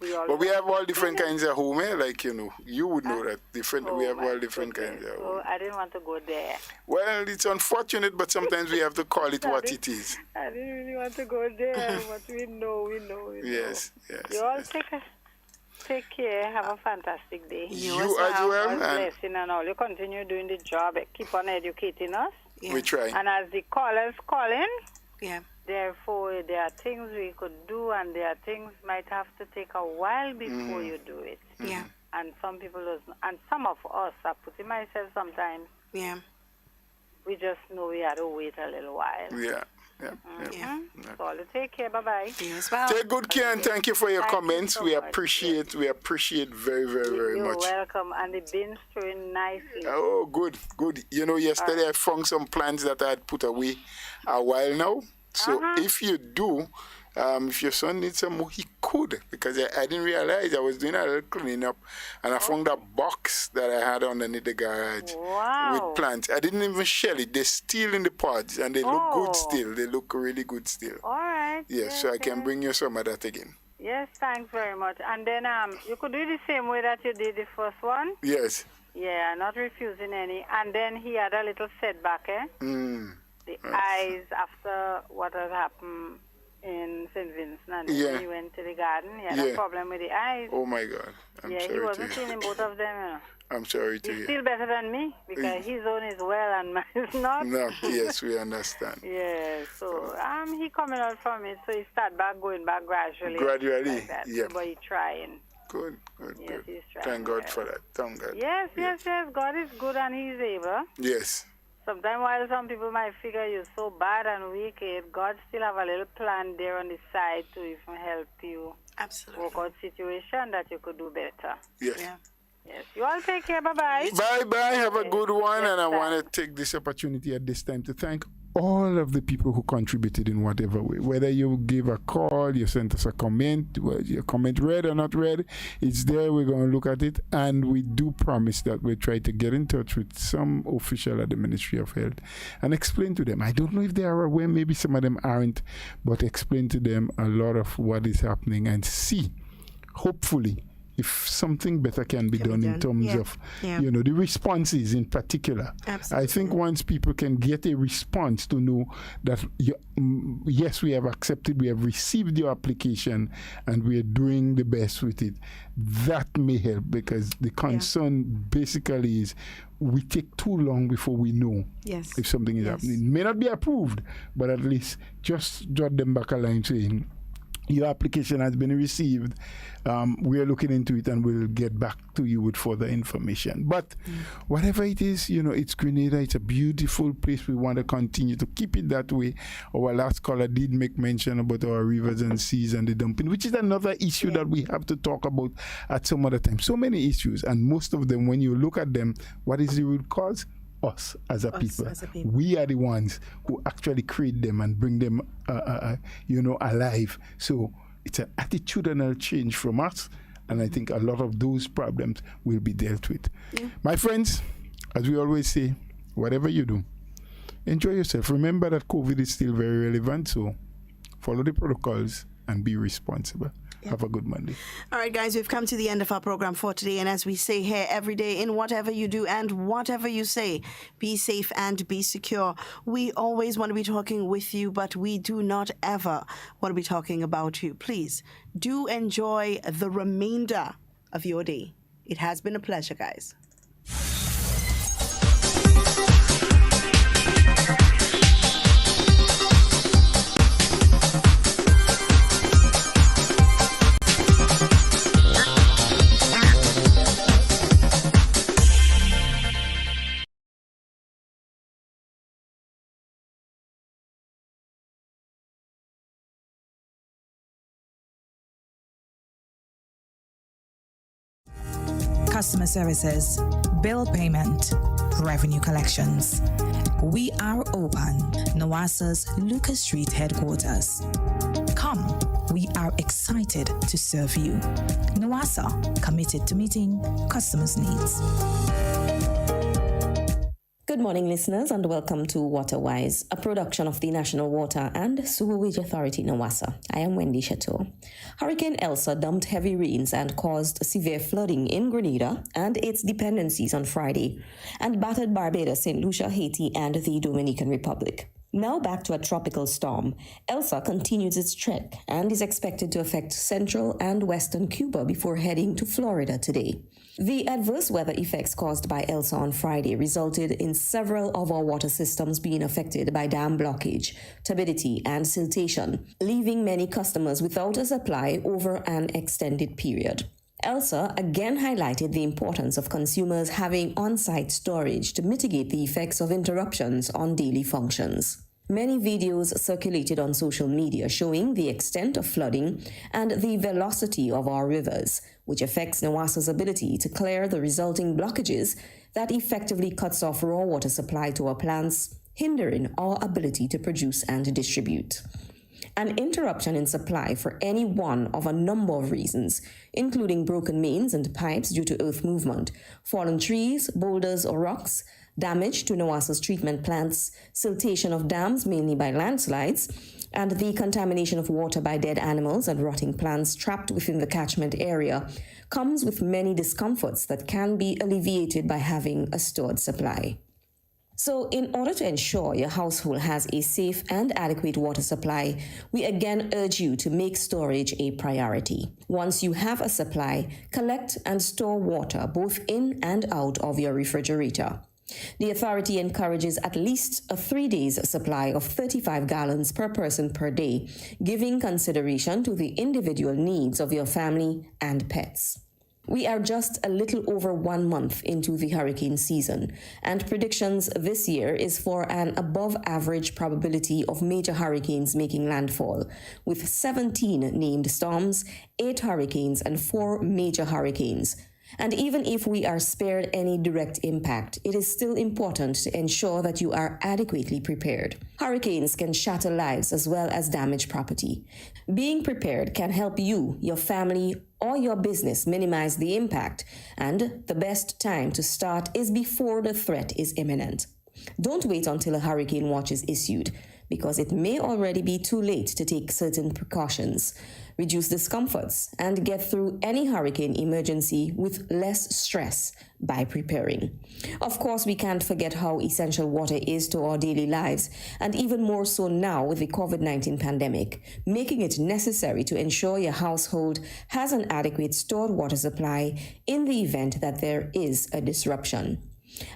But we have all different kinds of home, eh? Like, you would know that. We have all different kinds of home. So I didn't want to go there. Well, it's unfortunate, but sometimes we have to call it what it is. I didn't really want to go there, but we know. Yes, yes. You all yes. take care. Have a fantastic day. You as well. God blessing and all. You continue doing the job. Keep on educating us. Yeah. We try. And as the callers calling, Yeah. therefore there are things we could do, and there are things might have to take a while before you do it. Yeah. And some people doesn't, and some of us, I put in myself sometimes, Yeah. we just know we had to wait a little while. Yeah. Yeah. So I'll take care. Bye-bye. You as well. Take good care and thank you for your Thank you comments. so we much. appreciate very, very You're much. welcome. And the bin's doing nicely. Oh, good. Yesterday I found some plants that I had put away a while now. So if you do, if your son needs some mohiko could, because I didn't realize I was doing a little cleanup, and I found a box that I had underneath the garage with plants. I didn't even shell it. They're still in the pods, and they look good still. They look really good still. All right. Yes, so I can bring you some of that again. Yes, thanks very much. And then you could do it the same way that you did the first one. Yes. Yeah, not refusing any. And then he had a little setback, The eyes after what had happened in St. Vincent. And then he went to the garden. He had a problem with the eyes. Oh, my God. I'm sorry he wasn't seeing both of them. I'm sorry to hear. He's still better than me because his own is well and mine is not. No, yes, we understand. Yeah, so he coming out from it, so he start going back gradually. Gradually, yeah. But he's trying. Good. Yes, he's trying. Thank God for that. Thank God. Yes. God is good and he's able. Yes. Sometimes while some people might figure you're so bad and wicked, God still have a little plan there on the side to even help you work out situation that you could do better. Yes. Yeah. Yes. You all take care. Bye-bye. Bye-bye. Have a good one. And I want to take this opportunity at this time to thank all of the people who contributed in whatever way. Whether you gave a call, you sent us a comment, was your comment read or not read, it's there. We're going to look at it. And we do promise that we'll try to get in touch with some official at the Ministry of Health and explain to them. I don't know if they are aware, maybe some of them aren't, but explain to them a lot of what is happening and see, hopefully, if something better can be done in terms of, the responses in particular. Absolutely. I think once people can get a response to know that, yes, we have accepted, we have received your application, and we are doing the best with it, that may help, because the concern basically is we take too long before we know if something is happening. It may not be approved, but at least just jot them back a line saying, your application has been received. We are looking into it and we'll get back to you with further information. But whatever it is, it's Grenada. It's a beautiful place. We want to continue to keep it that way. Our last caller did make mention about our rivers and seas and the dumping, which is another issue that we have to talk about at some other time. So many issues, and most of them, when you look at them, what is the root cause? Us as a people. We are the ones who actually create them and bring them, alive. So it's an attitudinal change from us, and I think a lot of those problems will be dealt with. My friends, as we always say, whatever you do, enjoy yourself. Remember that COVID is still very relevant, so follow the protocols and be responsible. Have a good Monday. All right, guys, we've come to the end of our program for today. And as we say here every day, in whatever you do and whatever you say, be safe and be secure. We always want to be talking with you, but we do not ever want to be talking about you. Please do enjoy the remainder of your day. It has been a pleasure, guys. Customer services, bill payment, revenue collections. We are open. NWASA's Lucas Street headquarters. Come, we are excited to serve you. NWASA, committed to meeting customers' needs. Good morning, listeners, and welcome to WaterWise, a production of the National Water and Sewerage Authority, NWASA. I am Wendy Chateau. Hurricane Elsa dumped heavy rains and caused severe flooding in Grenada and its dependencies on Friday, and battered Barbados, St. Lucia, Haiti, and the Dominican Republic. Now back to a tropical storm. Elsa continues its trek and is expected to affect central and western Cuba before heading to Florida today. The adverse weather effects caused by Elsa on Friday resulted in several of our water systems being affected by dam blockage, turbidity, and siltation, leaving many customers without a supply over an extended period. Elsa again highlighted the importance of consumers having on-site storage to mitigate the effects of interruptions on daily functions. Many videos circulated on social media showing the extent of flooding and the velocity of our rivers, which affects NWASA's ability to clear the resulting blockages that effectively cuts off raw water supply to our plants, hindering our ability to produce and distribute. An interruption in supply for any one of a number of reasons, including broken mains and pipes due to earth movement, fallen trees, boulders or rocks, damage to NOWASA's treatment plants, siltation of dams mainly by landslides, and the contamination of water by dead animals and rotting plants trapped within the catchment area comes with many discomforts that can be alleviated by having a stored supply. So, in order to ensure your household has a safe and adequate water supply, we again urge you to make storage a priority. Once you have a supply, collect and store water both in and out of your refrigerator. The authority encourages at least a 3 days supply of 35 gallons per person per day, giving consideration to the individual needs of your family and pets. We are just a little over 1 month into the hurricane season, and predictions this year is for an above average probability of major hurricanes making landfall, with 17 named storms, 8 hurricanes and 4 major hurricanes. And even if we are spared any direct impact, it is still important to ensure that you are adequately prepared. Hurricanes can shatter lives as well as damage property. Being prepared can help you, your family, or your business minimize the impact, and the best time to start is before the threat is imminent. Don't wait until a hurricane watch is issued, because it may already be too late to take certain precautions, reduce discomforts, and get through any hurricane emergency with less stress by preparing. Of course, we can't forget how essential water is to our daily lives, and even more so now with the COVID-19 pandemic, making it necessary to ensure your household has an adequate stored water supply in the event that there is a disruption.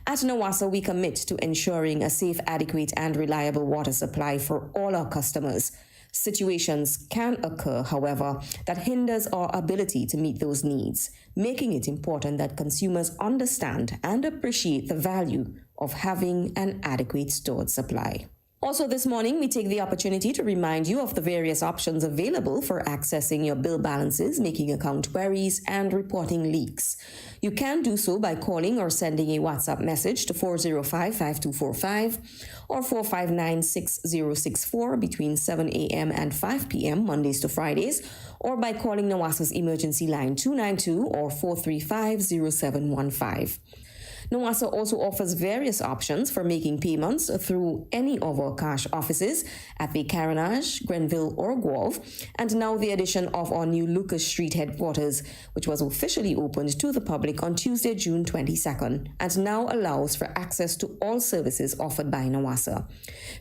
At NOWASA, we commit to ensuring a safe, adequate, and reliable water supply for all our customers. Situations can occur, however, that hinders our ability to meet those needs, making it important that consumers understand and appreciate the value of having an adequate stored supply. Also this morning, we take the opportunity to remind you of the various options available for accessing your bill balances, making account queries, and reporting leaks. You can do so by calling or sending a WhatsApp message to 405-5245 or 459-6064 between 7 a.m. and 5 p.m. Mondays to Fridays, or by calling NOWASA's emergency line 292 or 435-0715. NOWASA also offers various options for making payments through any of our cash offices at the Carriacou, Grenville, or Guelph, and now the addition of our new Lucas Street headquarters, which was officially opened to the public on Tuesday, June 22nd, and now allows for access to all services offered by NOWASA.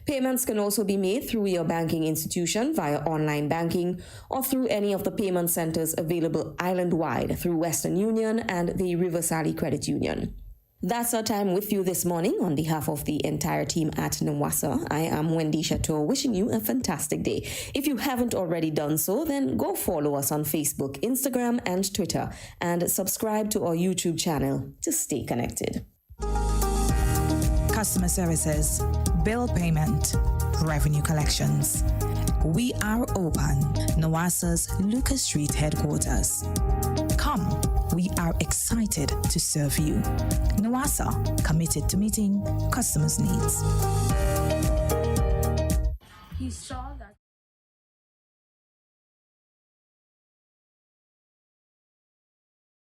Payments can also be made through your banking institution via online banking or through any of the payment centers available island-wide through Western Union and the Riverside Credit Union. That's our time with you this morning. On behalf of the entire team at NOWASA, I am Wendy Chateau, wishing you a fantastic day. If you haven't already done so, then go follow us on Facebook, Instagram, and Twitter, and subscribe to our YouTube channel to stay connected. Customer services, bill payment, revenue collections. We are open. NOWASA's Lucas Street headquarters. Come. We are excited to serve you. NOWASA, committed to meeting customers' needs. He saw